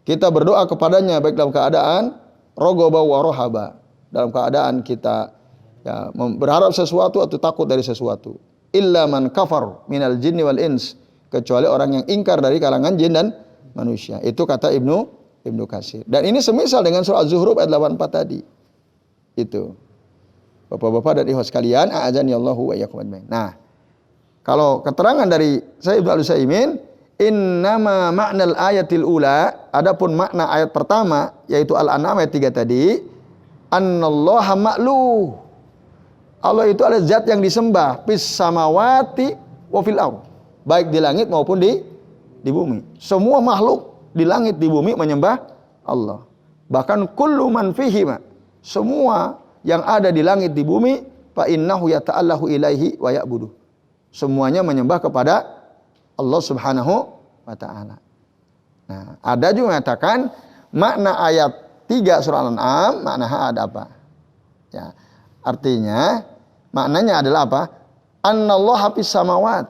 Kita berdoa kepadanya baik dalam keadaan rogoba wa rohaba, dalam keadaan kita ya, berharap sesuatu atau takut dari sesuatu. Illa man kafar minal jinni wal ins, kecuali orang yang ingkar dari kalangan jin dan manusia. Itu kata Ibnu Katsir. Dan ini semisal dengan surah Az-Zukhruf ayat 84 tadi. Itu. Bapak-bapak dan ikhwan sekalian, a'adzani Allahu wa iyyakum ajmain. Nah, kalau keterangan dari Syekh Ibnu Al-Utsaimin, innama ma'nal ayatil ula, adapun makna ayat pertama yaitu Al-An'am ayat 3 tadi, annallaha ma'luh. Allah itu adalah zat yang disembah, fis samawati wa fil ardh, baik di langit maupun di bumi. Semua makhluk di langit di bumi menyembah Allah. Bahkan kullu man fihima, semua yang ada di langit di bumi, fa innahu yata'allahu ilaihi wa ya'budu. Semuanya menyembah kepada Allah Subhanahu wa taala. Nah, ada juga mengatakan makna ayat 3 surah Al-An'am, maknanya ada apa? Ya. Artinya maknanya adalah apa? Annallaha fis samawat.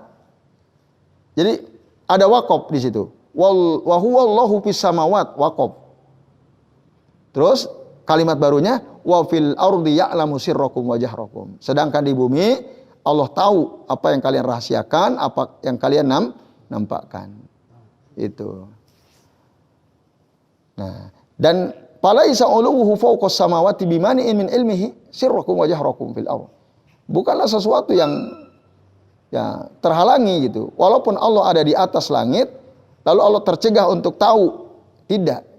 Jadi ada waqaf di situ. Wa huwallahu fis samawat, waqaf. Terus kalimat barunya wa fil ardi ya'lamu sirrakum wa jahrakum. Sedangkan di bumi Allah tahu apa yang kalian rahasiakan, apa yang kalian nampakkan. Itu. Nah, dan falaisa uluhu fawqas samawati bimani'in min ilmihi sirrakum wa jahrakum fil ardh. Bukanlah sesuatu yang ya terhalangi gitu. Walaupun Allah ada di atas langit, lalu Allah tercegah untuk tahu. Tidak.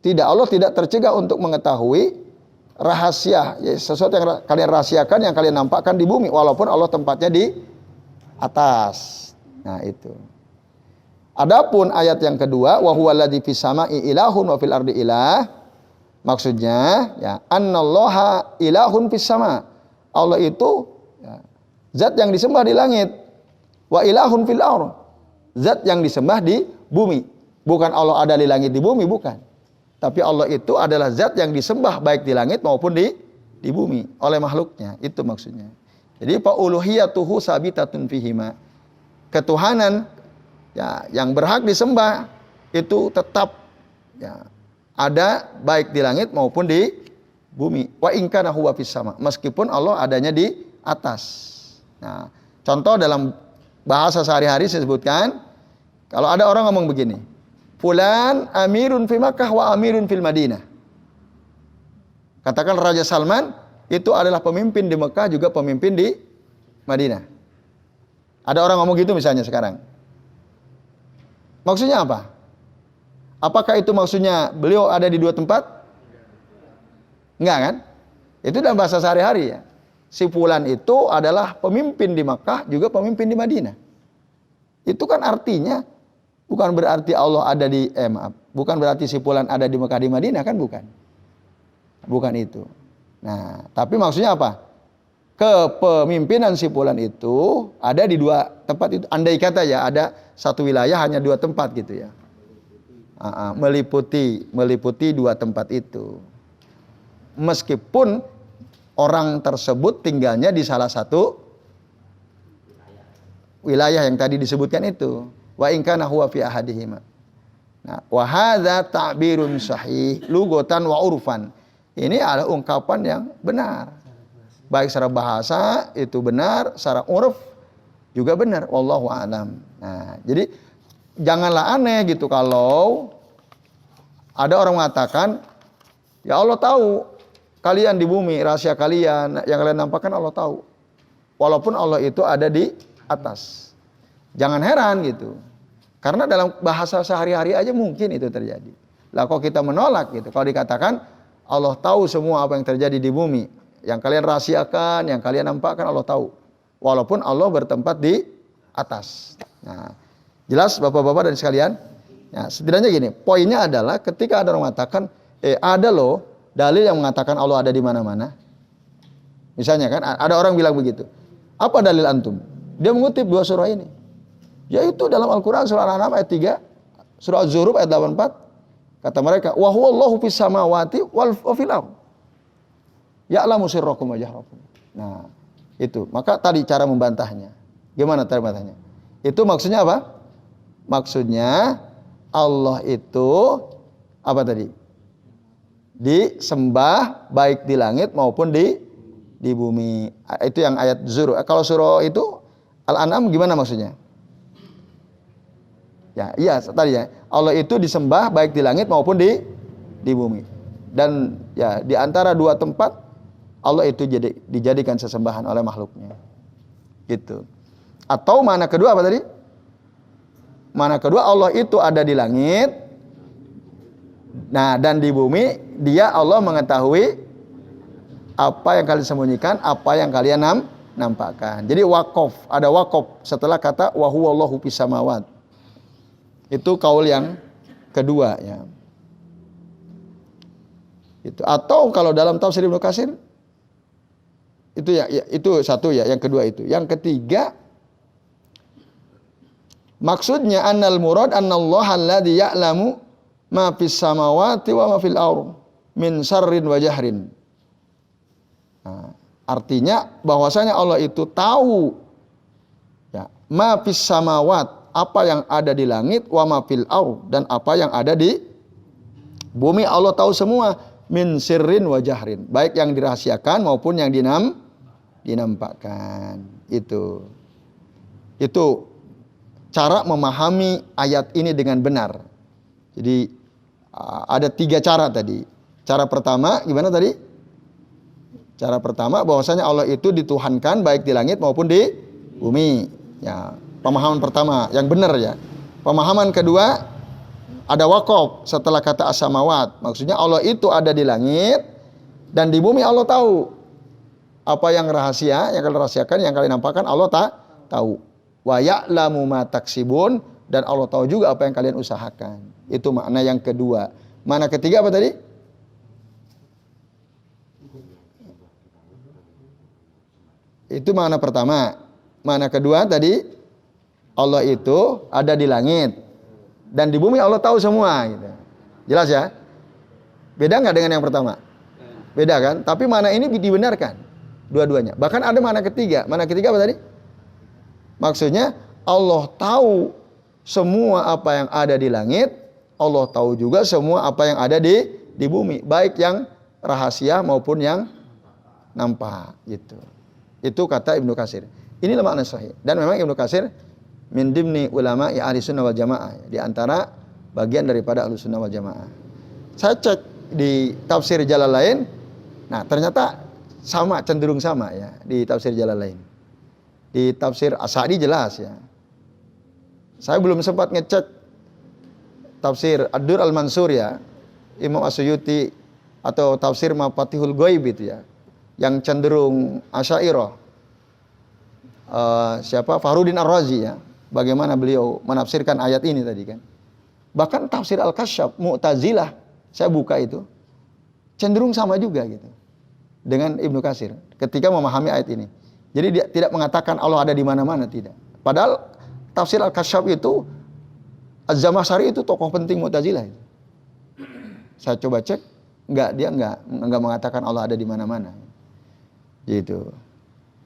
Tidak, Allah tidak tercegah untuk mengetahui rahasia, ya, sesuatu yang kalian rahasiakan, yang kalian nampakkan di bumi, walaupun Allah tempatnya di atas. Nah, itu. Adapun ayat yang kedua, wa huwallazi fis sama'i ilahun wa fil ardi ilah. Maksudnya, ya, annallaha ilahun fis sama. Allah itu ya, zat yang disembah di langit. Wa ilahun fil ardh, zat yang disembah di bumi. Bukan Allah ada di langit di bumi, bukan. Tapi Allah itu adalah zat yang disembah baik di langit maupun di bumi oleh makhluknya. Itu maksudnya. Jadi fa uluhiyatuhu sabitatun fihima. Ketuhanan ya yang berhak disembah itu tetap ya ada baik di langit maupun di bumi. Wa in kana huwa fis sama. Meskipun Allah adanya di atas. Nah, contoh dalam bahasa sehari-hari saya sebutkan, kalau ada orang ngomong begini, fulan amirun fi Makkah wa amirun fil Madinah. Katakan Raja Salman itu adalah pemimpin di Mekah juga pemimpin di Madinah. Ada orang ngomong gitu misalnya sekarang. Maksudnya apa? Apakah itu maksudnya beliau ada di dua tempat? Enggak kan? Itu dalam bahasa sehari-hari ya. Si fulan itu adalah pemimpin di Mekah juga pemimpin di Madinah. Itu kan artinya bukan berarti Allah ada di bukan berarti si fulan ada di Mekah di Madinah, kan bukan. Bukan itu. Nah, tapi maksudnya apa? Kepemimpinan si fulan itu ada di dua tempat itu. Andai kata ya ada satu wilayah hanya dua tempat gitu ya. Meliputi dua tempat itu. Meskipun orang tersebut tinggalnya di salah satu wilayah yang tadi disebutkan itu. Wa in kana huwa fi ahadihima. Nah, wa hadza ta'birun sahih lugatan wa urfan. Ini adalah ungkapan yang benar. Baik secara bahasa itu benar, secara urf juga benar. Wallahu a'lam. Nah, jadi janganlah aneh gitu kalau ada orang mengatakan, ya Allah tahu kalian di bumi, rahasia kalian yang kalian nampakkan Allah tahu. Walaupun Allah itu ada di atas. Jangan heran gitu. Karena dalam bahasa sehari-hari aja mungkin itu terjadi. Lah kok kita menolak gitu. Kalau dikatakan Allah tahu semua apa yang terjadi di bumi. Yang kalian rahasiakan, yang kalian nampakkan Allah tahu. Walaupun Allah bertempat di atas. Nah, jelas Bapak-bapak dan sekalian? Nah, setidaknya gini, poinnya adalah ketika ada orang mengatakan, ada loh dalil yang mengatakan Allah ada di mana-mana. Misalnya kan, ada orang bilang begitu. Apa dalil antum? Dia mengutip 2 surah ini. Yaitu dalam Al-Quran surah Al-An'am ayat 3, surah Az-Zuruf ayat 84. Kata mereka, wa huwallahu fis samawati wal fil ardh. Ya'lamu sirrakum wa jahrakum. Nah, itu. Maka tadi cara membantahnya. Gimana cara membantahnya? Itu maksudnya apa? Maksudnya Allah itu apa tadi? Disembah baik di langit maupun di bumi. Itu yang ayat Zuruf. Kalau surah itu Al-An'am gimana maksudnya? Ya, iya tadi ya. Allah itu disembah baik di langit maupun di bumi. Dan ya di antara 2 tempat Allah itu dijadikan sesembahan oleh makhluknya. Gitu. Atau mana kedua apa tadi? Mana kedua Allah itu ada di langit. Nah, dan di bumi dia Allah mengetahui apa yang kalian sembunyikan, apa yang kalian nampakkan. Jadi waqaf, ada waqaf setelah kata wa huwallahu fis samawat. Itu kaul yang kedua ya. Itu atau kalau dalam tafsir Ibnu Katsir itu ya, itu satu ya, yang kedua itu. Yang ketiga maksudnya annal murad annallaha alladzi ya'lamu ma fis samawati wa ma fil ardh min syarrin wa jahrin. Nah, artinya bahwasanya Allah itu tahu ya, ma fis samawat, apa yang ada di langit, wa ma fil ardh, dan apa yang ada di bumi Allah tahu semua, min sirrin wa jahrin, baik yang dirahasiakan maupun yang dinampakkan. Itu cara memahami ayat ini dengan benar. Jadi ada 3 cara tadi. Cara pertama gimana tadi? Cara pertama bahwasanya Allah itu dituhankan baik di langit maupun di bumi. Ya, pemahaman pertama yang benar ya. Pemahaman kedua ada waqaf setelah kata as-samawat. Maksudnya Allah itu ada di langit dan di bumi Allah tahu. Apa yang rahasia, yang kalian rahasiakan, yang kalian nampakkan Allah tahu. Wa ya'lamu ma taksibun, dan Allah tahu juga apa yang kalian usahakan. Itu makna yang kedua. Makna ketiga apa tadi? Itu makna pertama. Makna kedua tadi Allah itu ada di langit dan di bumi Allah tahu semua gitu. Jelas ya? Beda nggak dengan yang pertama? Beda kan? Tapi makna ini dibenarkan dua-duanya. Bahkan ada makna ketiga. Makna ketiga apa tadi? Maksudnya Allah tahu semua apa yang ada di langit, Allah tahu juga semua apa yang ada di bumi, baik yang rahasia maupun yang nampak gitu. Itu kata Ibnu Katsir. Inilah makna sahih. Dan memang Ibnu Katsir min dimni ulama ya ahli sunnah wal jamaah, di antara bagian daripada ahli sunnah wal jamaah. Saya cek di tafsir Jalalain, nah ternyata sama, cenderung sama ya di tafsir Jalalain. Di tafsir As-Sa'di jelas ya. Saya belum sempat ngecek tafsir Ad-Dur Al-Mansur ya, Imam As-Suyuti, atau tafsir Mafatihul Ghaib itu ya, yang cenderung Asy'ariyah. Siapa? Fakhruddin Ar-Razi ya. Bagaimana beliau menafsirkan ayat ini tadi kan. Bahkan tafsir Al-Kasyaf Mu'tazilah, saya buka itu, cenderung sama juga gitu dengan Ibnu Katsir ketika memahami ayat ini. Jadi dia tidak mengatakan Allah ada di mana-mana, tidak. Padahal tafsir Al-Kasyaf itu Az-Zamakhsyari itu tokoh penting Mu'tazilah. Saya coba cek, dia enggak mengatakan Allah ada di mana-mana. Gitu.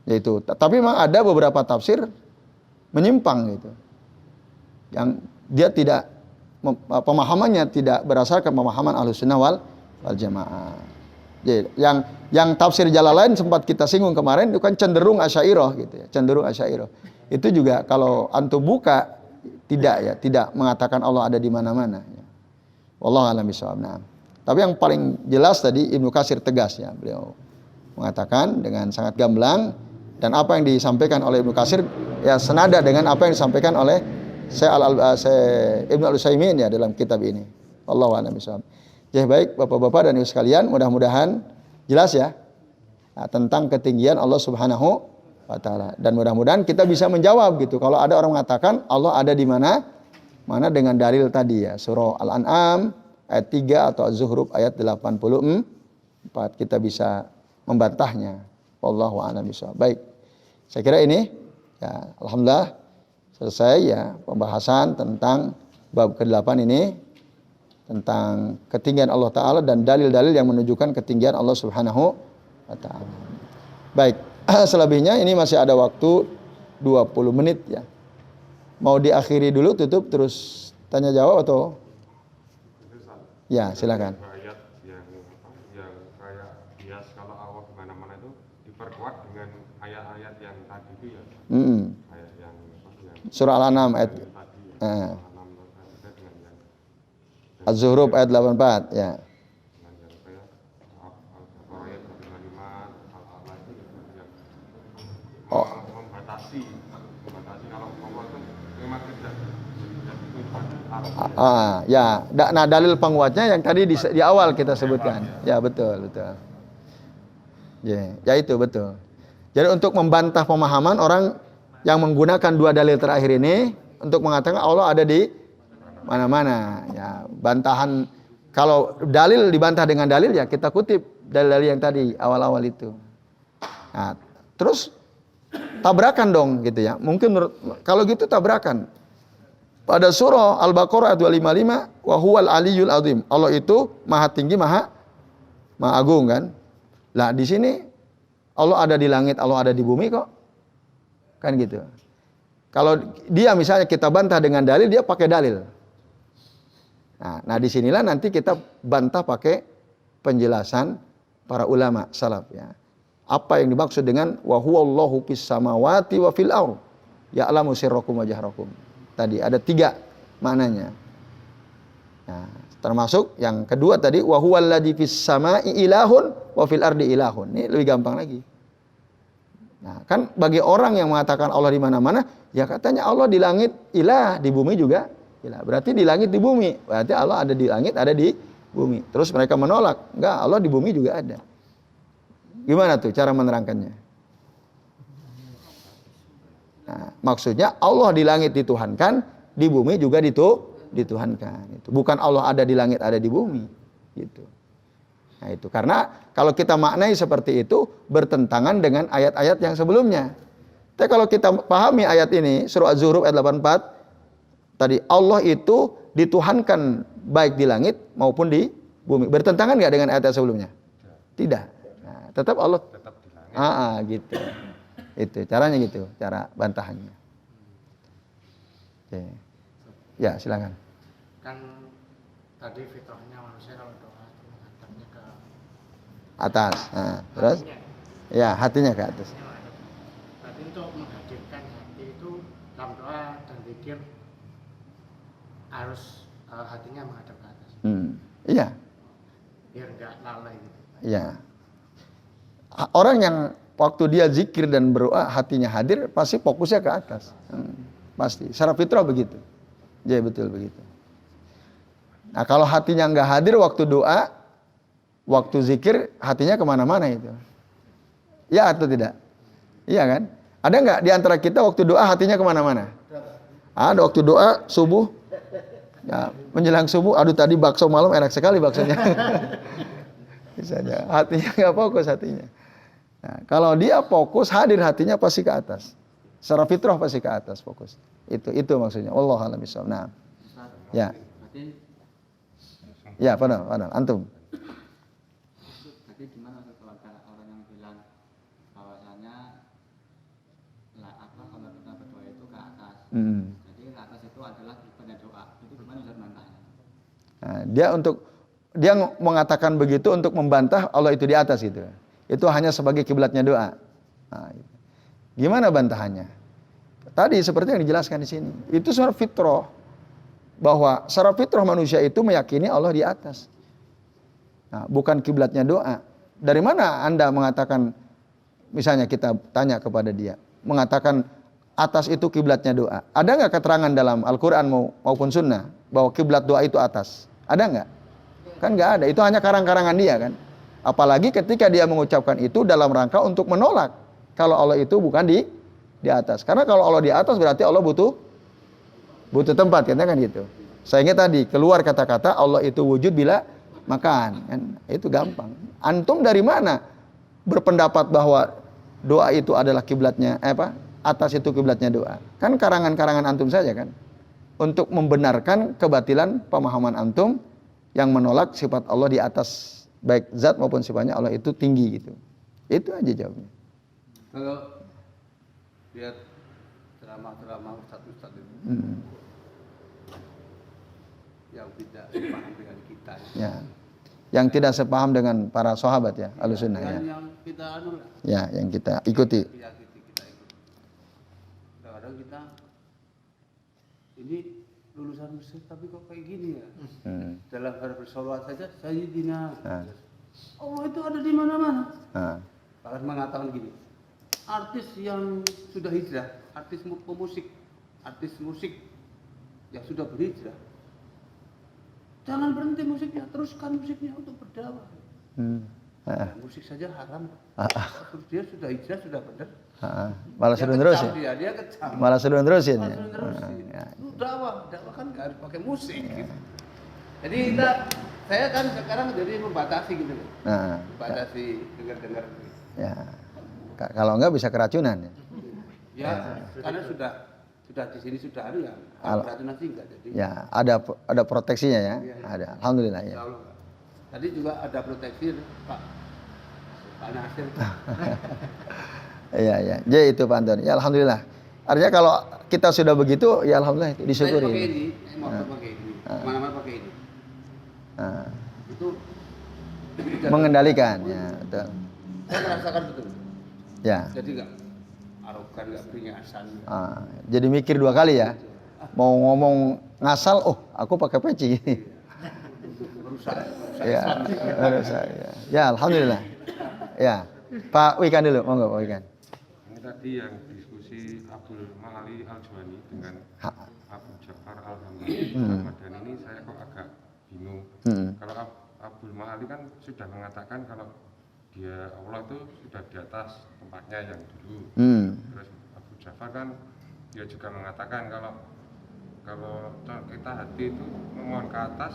Yaitu, tapi memang ada beberapa tafsir menyimpang gitu. Yang dia tidak pemahamannya tidak berdasarkan pemahaman Ahlussunnah wal Jamaah. Jadi, yang tafsir Jalalain sempat kita singgung kemarin itu kan cenderung Asy'ariyah gitu ya, cenderung Asy'ariyah. Itu juga kalau antum buka tidak mengatakan Allah ada di mana-mana ya. Wallahu a'lam bishawab. Nah, Tapi yang paling jelas tadi Ibnu Katsir tegas ya, beliau mengatakan dengan sangat gamblang, dan apa yang disampaikan oleh Ibnu Katsir ya senada dengan apa yang disampaikan oleh Ibnu Al-Utsaimin ya dalam kitab ini. Wallahu a'lam bishawab. Ya baik Bapak-bapak dan Ibu sekalian, mudah-mudahan jelas ya tentang ketinggian Allah Subhanahu wa taala, dan mudah-mudahan kita bisa menjawab gitu. Kalau ada orang mengatakan Allah ada di mana? Mana dengan dalil tadi ya, surah Al-An'am ayat 3 atau Az-Zukhruf ayat 84, kita bisa membantahnya. Wallahu a'lam bishawab. Baik. Saya kira ini ya alhamdulillah selesai ya pembahasan tentang bab ke-8 ini, tentang ketinggian Allah taala dan dalil-dalil yang menunjukkan ketinggian Allah Subhanahu wa taala. Baik, selebihnya ini masih ada waktu 20 menit ya. Mau diakhiri dulu, tutup terus tanya jawab atau? Ya, silakan. Ayat yang kayak bias kalau Allah di mana-mana itu diperkuat dengan ayat-ayat yang tadi itu ya. Ayat yang Surah Al-An'am ayat tadi ya. Az-Zukhruf ayat 84 ya. Dengan yang kayak ayat 55 al-Allah itu yang membatasi kalau Allah itu memang tidak ya. Nah dalil penguatnya yang tadi di awal kita sebutkan. Ya betul. Ya itu betul. Jadi untuk membantah pemahaman orang yang menggunakan dua dalil terakhir ini untuk mengatakan Allah ada di mana-mana. Ya, bantahan kalau dalil dibantah dengan dalil ya kita kutip dalil yang tadi awal-awal itu. Nah, terus tabrakan dong gitu ya. Mungkin kalau gitu tabrakan. Pada surah Al-Baqarah ayat 255, wa huwal aliyyul azim. Allah itu maha tinggi, maha agung kan? Lah di sini Allah ada di langit, Allah ada di bumi kok. Kan gitu. Kalau dia misalnya kita bantah dengan dalil, dia pakai dalil. Nah disinilah nanti kita bantah pakai penjelasan para ulama salaf ya. Apa yang dimaksud dengan wa huwallahu fis samawati wa fil ardh ya'lamu sirrakum wa jahrakum. Tadi ada 3 maknanya. Nah, termasuk yang kedua tadi wa huwallazi fis samai ilahun wa fil ardi ilahun. Ini lebih gampang lagi. Nah, kan bagi orang yang mengatakan Allah di mana-mana, ya katanya Allah di langit ilah, di bumi juga ilah. Berarti di langit di bumi. Berarti Allah ada di langit, ada di bumi. Terus mereka menolak, enggak, Allah di bumi juga ada. Gimana tuh cara menerangkannya? Nah, maksudnya Allah di langit dituhankan, di bumi juga dituhankan. Itu bukan Allah ada di langit, ada di bumi. Gitu. Nah itu karena kalau kita maknai seperti itu bertentangan dengan ayat-ayat yang sebelumnya. Tapi kalau kita pahami ayat ini surah Az-Zukhruf ayat 84 tadi Allah itu dituhankan baik di langit maupun di bumi. Bertentangan nggak dengan ayat sebelumnya? Tidak. Nah, tetap Allah tetap di langit. Gitu. Itu caranya gitu, cara bantahannya. Oke. Ya, silakan. Kan tadi fitrahnya manusia kalau doa itu menghadapnya ke atas. Nah, terus? Ya, hatinya ke atas. Berarti untuk menghadirkan hati itu dalam doa dan zikir harus hatinya menghadap ke atas. Iya. Biar enggak lalai gitu. Iya. Orang yang waktu dia zikir dan berdoa hatinya hadir pasti fokusnya ke atas. Pasti. Secara fitrah begitu. Ya betul begitu. Nah kalau hatinya nggak hadir waktu doa, waktu zikir hatinya kemana-mana itu. Ya atau tidak? Iya kan? Ada nggak di antara kita waktu doa hatinya kemana-mana? Ada waktu doa subuh. Ya, menjelang subuh, aduh tadi bakso malam enak sekali baksonya. Misalnya hatinya nggak fokus hatinya. Nah, kalau dia fokus hadir hatinya pasti ke atas. Secara fitrah pasti ke atas fokus. Itu maksudnya. Wallahu a'lam bishawab. Nah. Ya. Ya, padahal antum. Jadi gimana kalau ada orang yang bilang bahwasanya kalau kita berdoa itu ke atas. Jadi ke atas itu adalah ibadah doa. Itu gimana Ustaz membantahnya? Nah, dia mengatakan begitu untuk membantah Allah itu di atas gitu. Itu hanya sebagai kiblatnya doa. Nah, gimana bantahannya? Tadi seperti yang dijelaskan di sini. Itu secara fitrah bahwa secara fitrah manusia itu meyakini Allah di atas. Nah, bukan kiblatnya doa. Dari mana Anda mengatakan, misalnya kita tanya kepada dia, mengatakan atas itu kiblatnya doa. Ada nggak keterangan dalam Al-Quran maupun Sunnah bahwa kiblat doa itu atas? Ada nggak? Kan nggak ada. Itu hanya karang-karangan dia kan. Apalagi ketika dia mengucapkan itu dalam rangka untuk menolak kalau Allah itu bukan di atas. Karena kalau Allah di atas berarti Allah butuh tempat, kan gitu. Saya ingat tadi keluar kata-kata Allah itu wujud bila makan, kan? Itu gampang. Antum dari mana berpendapat bahwa doa itu adalah kiblatnya atas itu kiblatnya doa? Kan karangan-karangan antum saja kan. Untuk membenarkan kebatilan pemahaman antum yang menolak sifat Allah di atas, baik zat maupun sifatnya Allah itu tinggi gitu. Itu aja jawabnya. Kalau lihat ceramah-ceramah ustaz-ustaz itu yang tidak sepaham dengan kita. Ya. Yang tidak sepaham dengan para sahabat ya, Ahlussunnah ya. Yang kita Ya, yang kita ikuti. kita ikuti. Kadang-kadang kita ini lulusan musik tapi kok kayak gini ya. Dalam hal bersolawat saja sayyidina. Allah itu ada di mana-mana. Bahkan mengatakan gini, artis yang sudah hijrah, artis musik yang sudah berhijrah, jangan berhenti musiknya, teruskan musiknya untuk berdakwah. Musik saja haram. Terus dia sudah hijrah, sudah benar. Malah suruh terusin. Dia kecam. Malah suruh terusin. Lu dakwah kan nggak harus pakai musik. Gitu. Jadi saya kan sekarang jadi membatasi gitu. Membatasi dengar-dengar. Ya. Kalau enggak bisa keracunan ya. Ya, karena sudah di sini sudah ada ya. Keracunan sih enggak jadi. Ya, ada proteksinya ya. Ada. Alhamdulillah ya. Tadi juga ada proteksi Pak Nasir. Iya. Jadi itu Pak Anton. Ya alhamdulillah. Artinya kalau kita sudah begitu ya alhamdulillah disyukuri. Saya pakai ini, pakai ini. Mana-mana pakai ini. Itu mengendalikan ya, betul. Saya merasakan betul. Ya. Jadi enggak arogan, enggak beringasan. Jadi mikir 2 kali ya. Mau ngomong ngasal, aku pakai peci. Ya, ya, alhamdulillah. Ya, Pak Wikan dulu, monggo Pak Wikan. Ini tadi yang diskusi Abdul Ma'ali Al-Juwani dengan Abu Ja'far Al-Hamdani. Dan ini saya kok agak bingung. Kalau Abdul Ma'ali kan sudah mengatakan kalau dia Allah itu sudah di atas tempatnya yang dulu. Terus Abu Ja'far kan dia juga mengatakan kalau kita hati itu memohon ke atas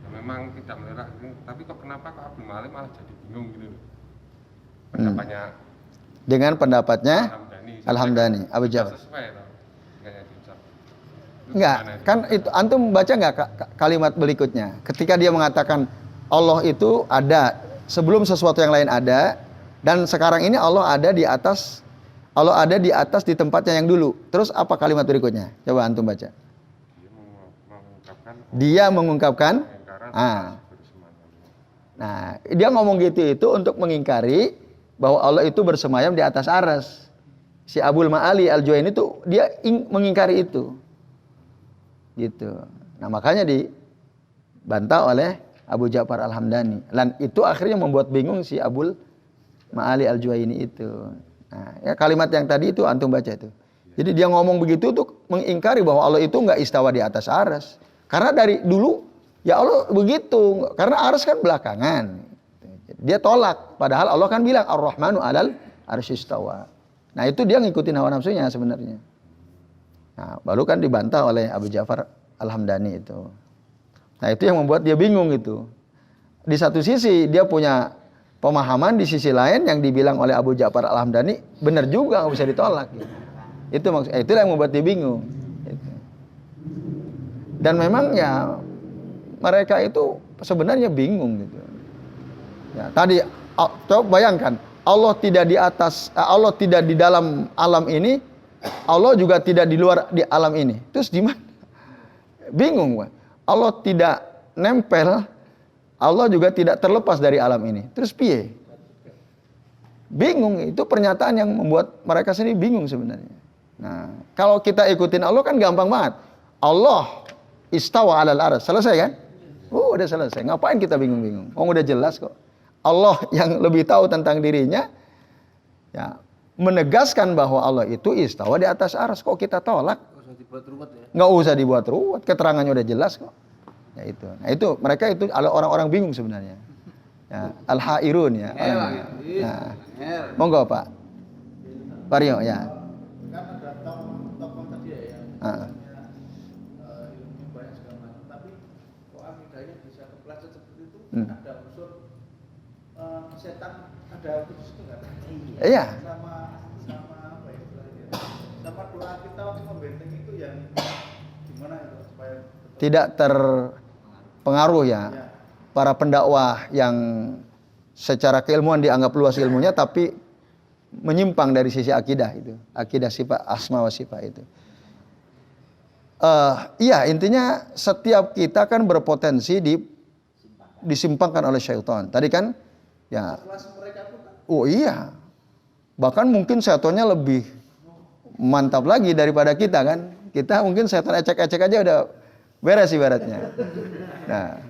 memang tidak melirah, tapi kok kenapa kok Abdul Malik malah jadi bingung gitu pendapatnya dengan pendapatnya Al-Hamdani Abu Ja'far sesuai dengan yang diucap enggak kan itu antum baca enggak kalimat berikutnya ketika dia mengatakan Allah itu ada sebelum sesuatu yang lain ada dan sekarang ini Allah ada di atas di tempatnya yang dulu. Terus apa kalimat berikutnya? Coba antum baca. Dia mengungkapkan Nah, dia ngomong gitu itu untuk mengingkari bahwa Allah itu bersemayam di atas aras. Si Abdul Ma'ali Al-Juwaini itu dia mengingkari itu. Gitu. Nah, makanya dibantah oleh Abu Ja'far Al-Hamdani. Dan itu akhirnya membuat bingung si Abdul Ma'ali Al-Juwaini itu. Nah, ya kalimat yang tadi itu antum baca itu. Jadi dia ngomong begitu untuk mengingkari bahwa Allah itu enggak istawa di atas aras. Karena dari dulu ya Allah begitu, karena aras kan belakangan. Dia tolak, padahal Allah kan bilang Ar-Rahmanu 'alal arsy istawa. Nah, itu dia ngikutin hawa nafsunya sebenarnya. Nah, baru kan dibantah oleh Abu Ja'far Al-Hamdani itu. Nah, itu yang membuat dia bingung itu. Di satu sisi dia punya pemahaman, di sisi lain yang dibilang oleh Abu Ja'far Al-Hamdani benar juga, nggak bisa ditolak. Gitu. Itu maksudnya, itulah yang membuat dia bingung. Gitu. Dan memang ya mereka itu sebenarnya bingung gitu. Ya, tadi coba bayangkan, Allah tidak di atas, Allah tidak di dalam alam ini, Allah juga tidak di luar di alam ini. Terus di mana? Bingung, gua. Allah tidak nempel, Allah juga tidak terlepas dari alam ini. Terus piye? Bingung, itu pernyataan yang membuat mereka sendiri bingung sebenarnya. Nah, kalau kita ikutin Allah kan gampang banget. Allah istawa 'alal arsy. Selesai kan? udah selesai. Ngapain kita bingung-bingung? Oh, udah jelas kok. Allah yang lebih tahu tentang dirinya, ya, menegaskan bahwa Allah itu istawa di atas arsy. Kok kita tolak? Nggak usah dibuat ruwet ya. Nggak usah dibuat ruwet, keterangannya udah jelas kok. Ya itu. Nah itu mereka itu orang-orang bingung sebenarnya. Ya, al-hairun ya. Nah, monggo Pak. Vario ya. Kan ada tokoh tadi ya yang ilmunya banyak segala macam, tapi kok akidahnya bisa kepleset seperti itu? Ada unsur setan, ada khusus itu nggak? Iya. Sama apa ya istilahnya? Sama doa kita waktu membentengi itu yang gimana itu supaya tidak terpengaruh ya. Para pendakwah yang secara keilmuan dianggap luas ilmunya tapi menyimpang dari sisi akidah itu. Akidah sifat asma wa sifat itu. Iya, intinya setiap kita kan berpotensi disimpangkan oleh syaitan. Tadi kan ya. Oh iya. Bahkan mungkin syaitannya lebih mantap lagi daripada kita kan. Kita mungkin syaitan ecek-ecek aja udah beres ibaratnya. Nah,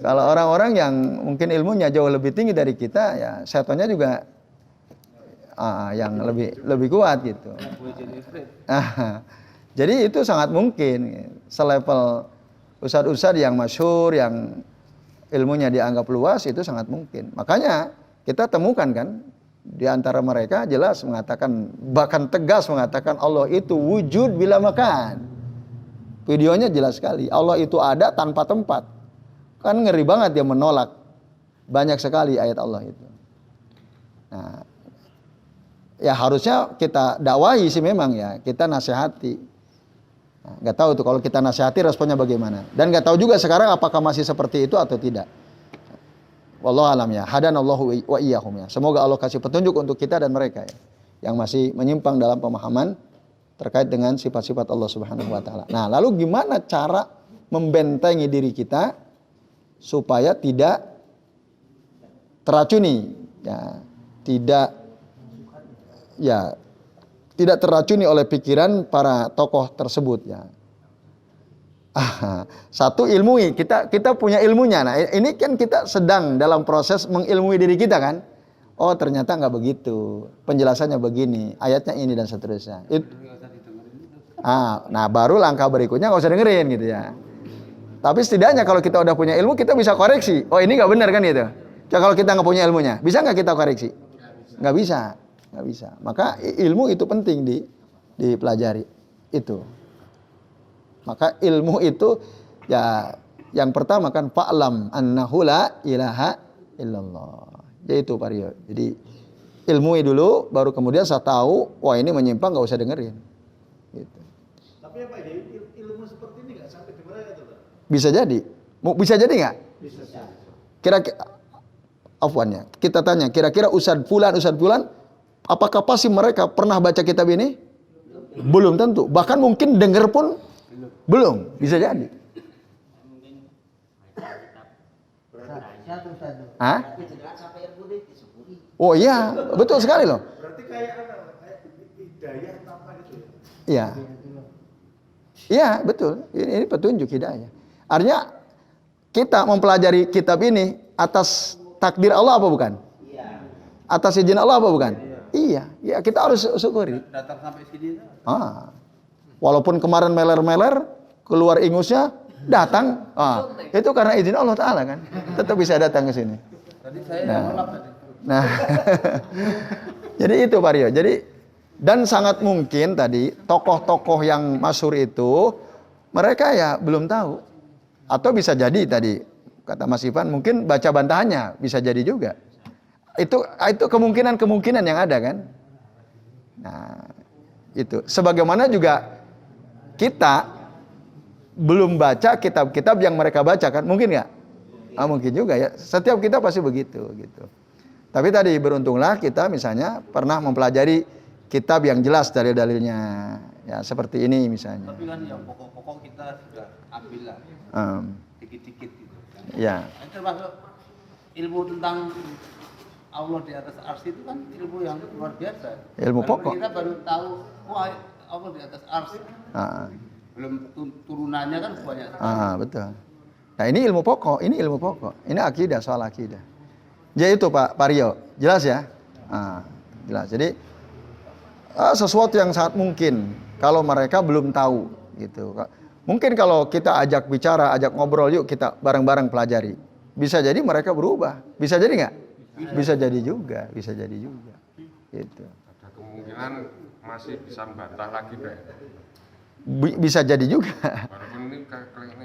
kalau orang-orang yang mungkin ilmunya jauh lebih tinggi dari kita, ya syaitannya juga yang lebih kuat gitu. Jadi itu sangat mungkin selevel ustadz-ustadz yang masyhur, yang ilmunya dianggap luas itu sangat mungkin. Makanya kita temukan kan di antara mereka jelas mengatakan, bahkan tegas mengatakan Allah itu wujud bila makan. Videonya jelas sekali. Allah itu ada tanpa tempat. Kan ngeri banget dia menolak. Banyak sekali ayat Allah itu. Nah, ya harusnya kita dakwahi sih memang ya. Kita nasihati. Nah, gak tahu tuh kalau kita nasihati responnya bagaimana. Dan gak tahu juga sekarang apakah masih seperti itu atau tidak. Wallahu alam ya. Hadanallahu wa iyyahum ya. Semoga Allah kasih petunjuk untuk kita dan mereka ya. Yang masih menyimpang dalam pemahaman terkait dengan sifat-sifat Allah Subhanahu wa taala. Nah, lalu gimana cara membentengi diri kita supaya tidak teracuni ya, tidak teracuni oleh pikiran para tokoh tersebut ya. Satu, ilmui, kita punya ilmunya. Nah, ini kan kita sedang dalam proses mengilmui diri kita kan. Oh, ternyata nggak begitu. Penjelasannya begini, ayatnya ini dan seterusnya. Nah, baru langkah berikutnya nggak usah dengerin gitu ya. Tapi setidaknya kalau kita udah punya ilmu, kita bisa koreksi. Oh, ini nggak benar kan gitu. Coba kalau kita nggak punya ilmunya, bisa nggak kita koreksi? Nggak bisa. Maka ilmu itu penting dipelajari. Itu. Maka ilmu itu ya yang pertama kan fa'lam annahu la ilaha illallah. Yaitu Vario. Jadi ilmui dulu, baru kemudian saya tahu, wah ini menyimpang nggak usah dengerin. Gitu. Tapi apa ya ilmu seperti ini nggak sampai di mereka tuh? Bisa jadi. Bisa jadi nggak? Bisa. Kira-kira afwannya. Kita tanya, kira-kira Ustadz Fulan, apakah pasti mereka pernah baca kitab ini? Belum tentu. Bahkan mungkin dengar pun belum. Bisa jadi. Hah? Oh iya, betul sekali loh. Berarti kayak hidayah tanpa itu ya? Iya. Iya, betul. Ini petunjuk hidayah. Artinya kita mempelajari kitab ini atas takdir Allah apa bukan? Iya. Atas izin Allah apa bukan? Iya. Ya, kita harus syukuri. Datang sampai sini. Walaupun kemarin meler-meler, keluar ingusnya, datang. Itu karena izin Allah Ta'ala kan. Tetap bisa datang ke sini. Tadi saya nolak tadi. Nah, jadi itu Vario. Jadi dan sangat mungkin tadi tokoh-tokoh yang masyhur itu mereka ya belum tahu, atau bisa jadi tadi kata Mas Ivan mungkin baca bantahannya bisa jadi juga. Itu kemungkinan yang ada kan. Nah, itu sebagaimana juga kita belum baca kitab-kitab yang mereka baca kan, mungkin nggak? Mungkin juga ya. Setiap kita pasti begitu gitu. Tapi tadi beruntunglah kita misalnya pernah mempelajari kitab yang jelas dalil-dalilnya, ya seperti ini misalnya. Tapi kan yang pokok-pokok kita sudah ambil lah, dikit-dikit gitu. Ya. Termasuk ilmu tentang Allah di atas arsy itu kan ilmu yang luar biasa. Ilmu pokok. Kita baru tahu, wah Allah di atas arsy. Belum turunannya kan banyak sekali. Betul. Nah ini ilmu pokok, ini akidah, soal akidah. Jadi itu Pak Rio, jelas ya? Jelas. Jadi sesuatu yang sangat mungkin kalau mereka belum tahu gitu. Mungkin kalau kita ajak bicara, ajak ngobrol, yuk kita bareng-bareng pelajari. Bisa jadi mereka berubah. Bisa jadi nggak? Bisa jadi juga. Gitu. Ada kemungkinan masih bisa membantah lagi, Pak. Bisa jadi juga. Walaupun ini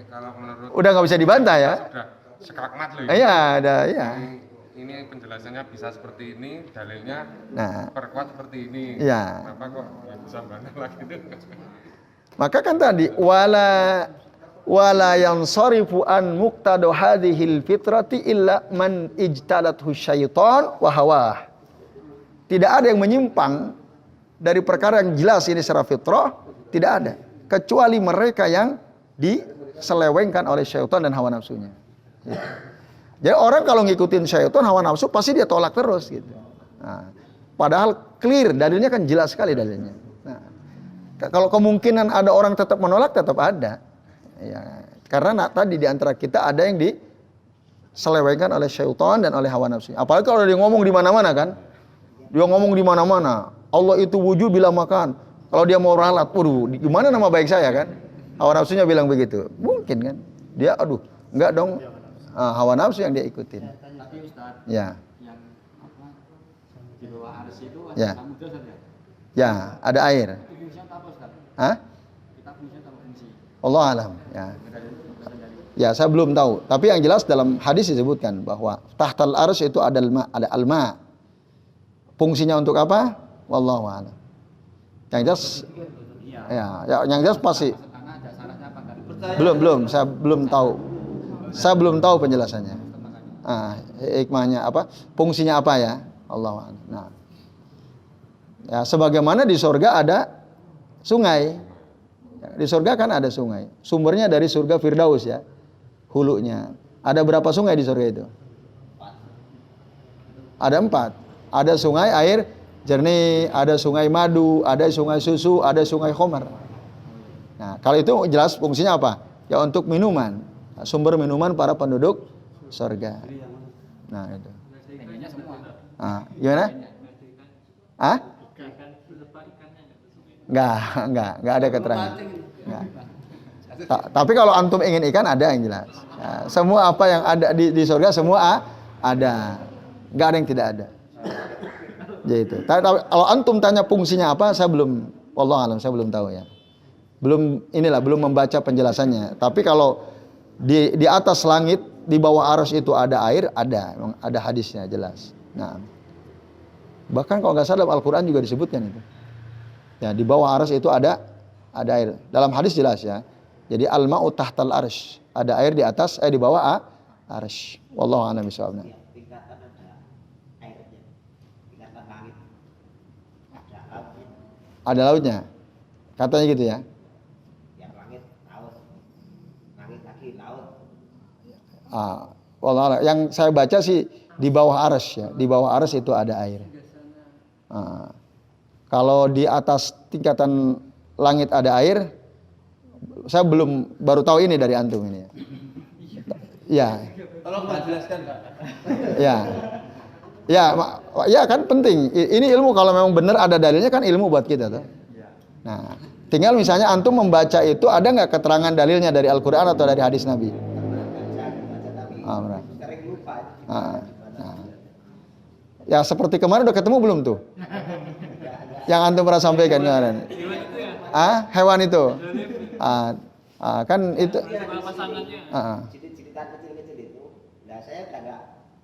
kalau menurut Udah nggak bisa dibantah ya? sudah sekakmat loh. Iya, ada ya. Ini penjelasannya bisa seperti ini, dalilnya Nah, perkuat seperti ini. iya. Kenapa kok nggak bisa bantah lagi itu? Maka kan tadi wala yansarifu an muqtadu hadhil fitrati illa man ijtalathu syaitan wa hawah. Tidak ada yang menyimpang dari perkara yang jelas ini secara fitrah, tidak ada, kecuali mereka yang diselewengkan oleh syaitan dan hawa nafsunya. Gitu. Jadi orang kalau ngikutin syaitan, hawa nafsu pasti dia tolak terus gitu. Nah, padahal clear dalilnya kan jelas sekali dalilnya. Nah, kalau kemungkinan ada orang tetap menolak, tetap ada. Ya, karena tadi di antara kita ada yang diselewengkan oleh syaitan dan oleh hawa nafsu. Apalagi kalau dia ngomong di mana-mana kan. Dia ngomong di mana-mana. Allah itu wujud bila makan. Kalau dia mau ralat, waduh, gimana nama baik saya kan? Hawa nafsunya bilang begitu. Mungkin kan? Dia enggak dong. Hawa nafsu yang dia ikutin. Tapi Ustaz, Ya. yang di bawah arsy itu ada Ya. samudra Ustaz ya? Ya, ada air. Itu fungsinya apa Ustaz? Hah? Kita fungsinya apa fungsi? Allah alam. Ya. Ya, saya belum tahu. Tapi yang jelas dalam hadis disebutkan bahwa tahtal arsy itu ada alma. Fungsinya untuk apa? Wallahu a'lam. Yang jelas ya, yang jelas pasti Karena ada syaratnya apa kan? belum, saya belum tahu. Saya belum tahu penjelasannya. Hikmahnya apa? Fungsinya apa ya? Allahu a'lam. Nah. Ya, sebagaimana di surga ada sungai. Di surga kan ada sungai. Sumbernya dari surga Firdaus ya. Hulunya. Ada berapa sungai di surga itu? Ada 4. Ada sungai air jernih, ada sungai madu, ada sungai susu, ada sungai khamar. Nah, kalau itu jelas fungsinya apa? Ya untuk minuman. Sumber minuman para penduduk surga. Nah, itu. Pengennya semua. Gimana? Enggak ada keterangan. Enggak. Tapi kalau antum ingin ikan ada yang jelas. Ya, semua apa yang ada di surga semua ada. Enggak ada yang tidak ada. Jadi itu. Tapi kalau antum tanya fungsinya apa, saya belum, wallahu alam, saya belum tahu ya. Belum membaca penjelasannya. Tapi kalau di atas langit, di bawah arsy itu ada air, memang ada hadisnya jelas. Nah, bahkan kalau nggak salah dalam Al-Quran juga disebutkan itu. Ya, di bawah arsy itu ada air. Dalam hadis jelas ya. Jadi al-ma'u tahtal arsy. Ada air di atas, di bawah arsy. Wallahu a'lam bishawab. Tingkatan ada airnya, tingkatan langit ada lautnya. Ada lautnya. Katanya gitu ya. Yang langit laut, langit lagi laut. Wallahu a'lam. Yang saya baca sih di bawah arsy ya. Di bawah arsy itu ada air. Kalau di atas tingkatan langit ada air, saya baru tahu ini dari antum ini ya. Ya. Tolong Pak jelaskan Pak. Ya kan penting. Ini ilmu kalau memang benar ada dalilnya kan ilmu buat kita tuh. Nah, tinggal misalnya antum membaca itu ada nggak keterangan dalilnya dari Al-Quran atau dari hadis Nabi? Sering lupa. Ya seperti kemarin udah ketemu belum tuh? Yang antum pernah sampaikan kemarin. Hewan itu. Kan itu. Cerita kecil-kecil itu, nah saya udah nggak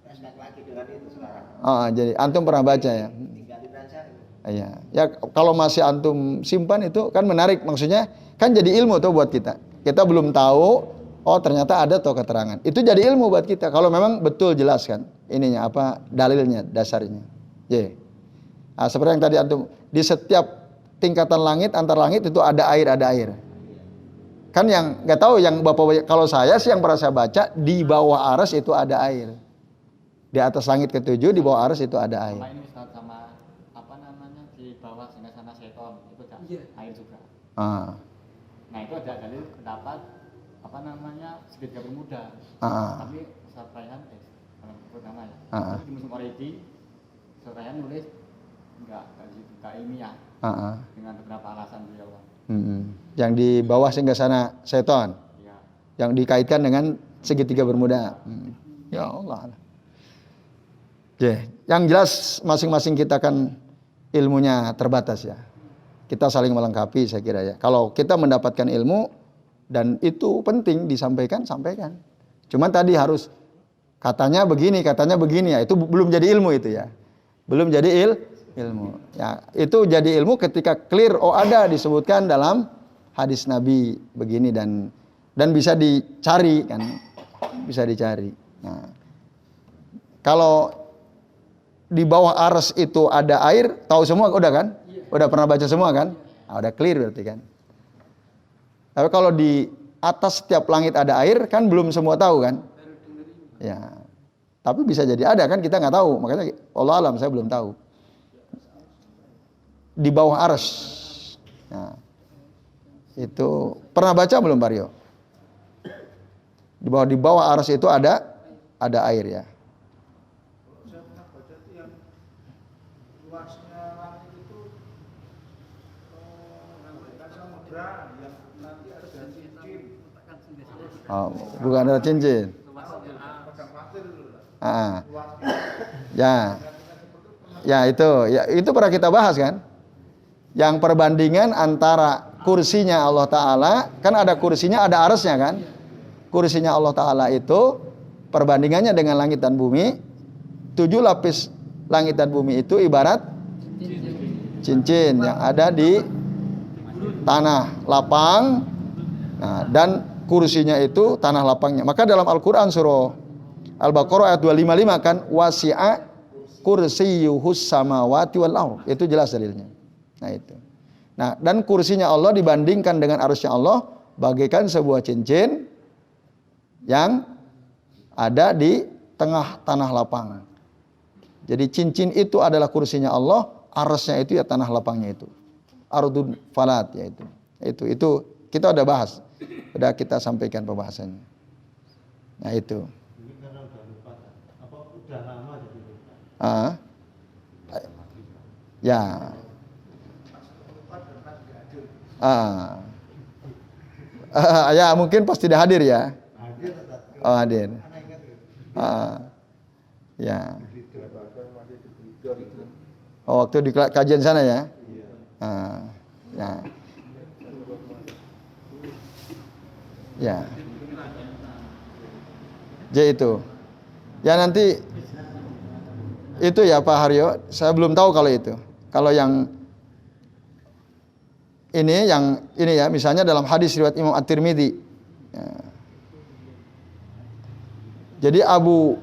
flashback lagi dengan itu sekarang. Jadi antum pernah baca ya? Tinggalin aja. Iya. Ya kalau masih antum simpan itu kan menarik, maksudnya kan jadi ilmu tuh buat kita. Kita belum tahu, oh ternyata ada tuh keterangan. Itu jadi ilmu buat kita. Kalau memang betul jelas kan ininya apa dalilnya, dasarnya. Jadi, seperti yang tadi antum di setiap tingkatan langit, antar langit itu ada air. Kan yang nggak tahu yang bapak, kalau saya sih yang pernah saya baca di bawah arsy itu ada air. Di atas langit ketujuh di bawah arsy itu ada air. Sama ini Ustaz, sama apa namanya di bawah singgah-sana seton itu ada air juga. Nah itu ada dalil pendapat apa namanya segitiga bermuda. Tapi Ustaz Rayhan pertama ya. Terus di musim Oredi Ustaz Rayhan nulis enggak ilmiah. Dengan beberapa alasan beliau. Yang di bawah singgasana seton. Ya. Yang dikaitkan dengan segitiga bermuda. Ya Allah. Yang jelas masing-masing kita kan ilmunya terbatas ya. Kita saling melengkapi saya kira ya. Kalau kita mendapatkan ilmu dan itu penting disampaikan, sampaikan. Cuman tadi harus katanya begini ya. Itu belum jadi ilmu itu ya. Belum jadi ilmu. Ya, itu jadi ilmu ketika clear ada disebutkan dalam hadis Nabi begini dan bisa dicari kan. Bisa dicari. Nah, kalau di bawah arsy itu ada air, tahu semua udah kan? Udah pernah baca semua kan? Nah, udah clear berarti kan. Tapi kalau di atas setiap langit ada air kan belum semua tahu kan? Ya. Tapi bisa jadi ada kan kita nggak tahu. Makanya Allah alam saya belum tahu. Di bawah arsy. Nah, itu pernah baca belum Pak Rio? Di bawah arsy itu ada air ya. Saya pernah baca itu yang luasnya langit itu samudra yang nanti ada cincin. Oh, bukan ada cincin. Ya itu pernah kita bahas kan? Yang perbandingan antara kursinya Allah Ta'ala, kan ada kursinya, ada arsy-nya kan? Kursinya Allah Ta'ala itu perbandingannya dengan langit dan bumi, 7 lapis langit dan bumi itu ibarat cincin yang ada di tanah lapang. Nah, dan kursinya itu tanah lapangnya. Maka dalam Al-Quran surah Al-Baqarah ayat 255 kan, wasi'a kursiyuhus samawati wal ardh. Itu jelas dalilnya. Nah itu. Nah, dan kursinya Allah dibandingkan dengan arsy Allah bagaikan sebuah cincin yang ada di tengah tanah lapang. Jadi cincin itu adalah kursinya Allah, arsy-nya itu ya tanah lapangnya itu. Ardun falat ya itu. Itu kita udah bahas. Udah kita sampaikan pembahasannya. Nah itu. Ini karena udah lupa, apa udah lama jadi lupa. Ya. Ya mungkin pas tidak hadir ya. Oh hadir. Ya. Oh waktu di kajian sana ya. Ya. Ya. Jadi itu. Ya nanti itu ya Pak Haryo, saya belum tahu kalau itu. Kalau yang ini ya, misalnya dalam hadis riwayat Imam At-Tirmidzi. Ya. Jadi Abu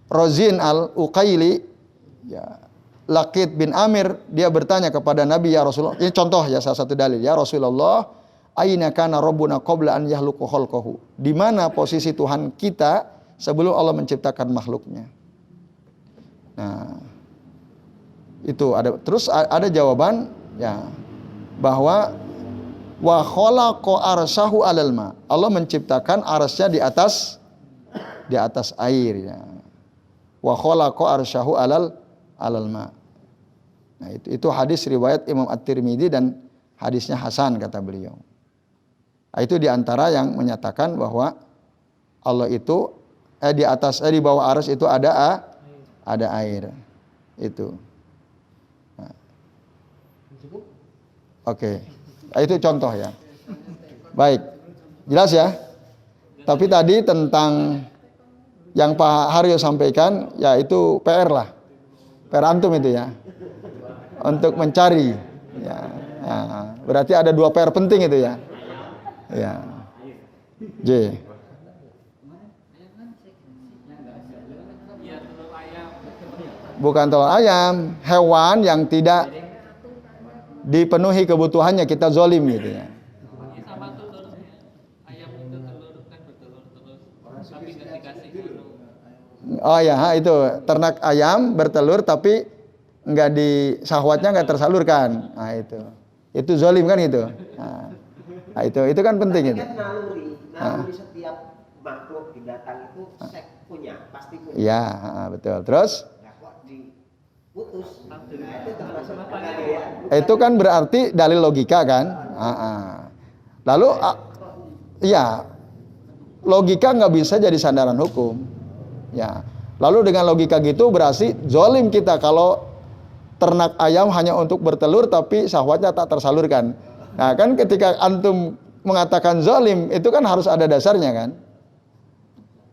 Razin Al-Uqaili ya, Laqit bin Amir dia bertanya kepada Nabi, ya Rasulullah. Ini contoh ya salah satu dalil, ya Rasulullah, aina kana rabbuna qabla an yahluqa khalqahu. Di mana posisi Tuhan kita sebelum Allah menciptakan makhluknya? Nah, itu ada terus ada jawaban ya bahwa wa khalaqa arsyahu 'alal ma. Allah menciptakan arsy-nya di atas air ya. Wa khalaqa arsyahu 'alal ma. Nah, itu hadis riwayat Imam At-Tirmidzi dan hadisnya hasan kata beliau. Nah, itu di antara yang menyatakan bahwa Allah itu di bawah arsy itu ada air. Itu. Nah. Oke. Nah, itu contoh ya. Baik. Jelas ya? Tapi tadi tentang yang Pak Haryo sampaikan ya itu PR lah. PR antum itu ya. Untuk mencari ya. Nah, berarti ada 2 PR penting itu ya. Ya. J. Bukan telur ayam, hewan yang tidak dipenuhi kebutuhannya kita zolim gitu ya. Oh ya, itu ternak ayam bertelur tapi nggak syahwatnya nggak tersalurkan. Nah itu zolim kan itu. Nah itu kan penting itu. Setiap makhluk binatang itu pasti punya. Iya, betul. Terus? Nah, kok diputus? Nah, itu termasuk Itu kan berarti dalil logika kan? Lalu, iya, logika nggak bisa jadi sandaran hukum. Ya, lalu dengan logika gitu berarti zolim kita kalau ternak ayam hanya untuk bertelur tapi syahwatnya tak tersalurkan. Nah kan ketika antum mengatakan zolim itu kan harus ada dasarnya kan?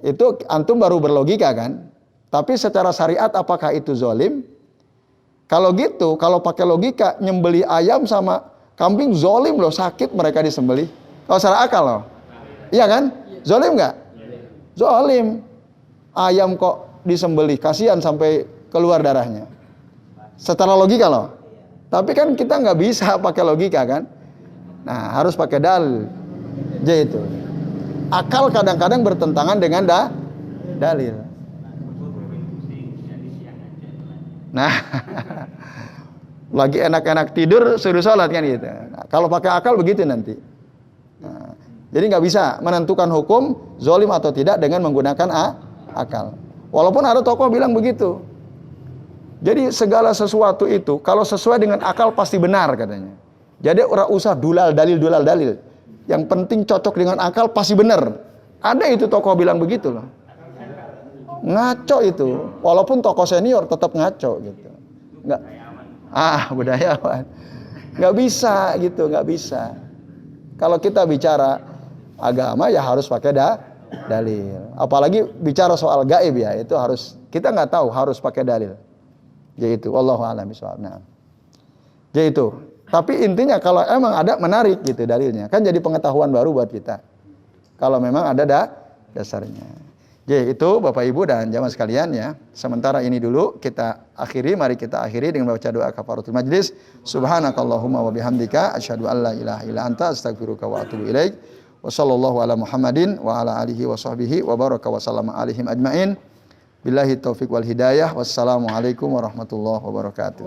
Itu antum baru berlogika kan? Tapi secara syariat apakah itu zolim? Kalau gitu, kalau pakai logika nyembeli ayam sama kambing zolim loh, sakit mereka disembelih. Kalau secara akal loh, iya kan? Zolim nggak? Zolim. Ayam kok disembelih, kasihan sampai keluar darahnya. Secara logika loh. Tapi kan kita nggak bisa pakai logika kan? Nah harus pakai dalil. Jadi itu. Akal kadang-kadang bertentangan dengan dalil. Nah, lagi enak-enak tidur suruh sholat kan gitu. Nah, kalau pakai akal begitu nanti. Nah, jadi nggak bisa menentukan hukum zolim atau tidak dengan menggunakan akal. Walaupun ada tokoh bilang begitu. Jadi segala sesuatu itu kalau sesuai dengan akal pasti benar katanya. Jadi ora usah dulal dalil. Yang penting cocok dengan akal pasti benar. Ada itu tokoh bilang begitu loh. Ngaco itu. Walaupun tokoh senior tetap ngaco gitu. Enggak. Budayawan. Enggak bisa gitu, enggak bisa. Kalau kita bicara agama ya harus pakai dalil. Apalagi bicara soal gaib ya, itu harus kita nggak tahu, harus pakai dalil. Yaitu wallahu a'lam bishawab. Nah. Yaitu. Tapi intinya kalau emang ada menarik gitu dalilnya, kan jadi pengetahuan baru buat kita. Kalau memang ada dasarnya. Jadi itu Bapak Ibu dan jamaah sekalian ya. Sementara ini dulu kita akhiri, mari kita akhiri dengan baca doa kafaratul majlis. Subhanakallahumma wa bihamdika asyhadu an la ilaha illa anta astaghfiruka wa atubu ilaik. Wa sallallahu ala Muhammadin wa ala alihi wa sahbihi wa baraka wa sallama alaihim ajmain. Billahi taufiq wal hidayah. Wassalamualaikum warahmatullahi wabarakatuh.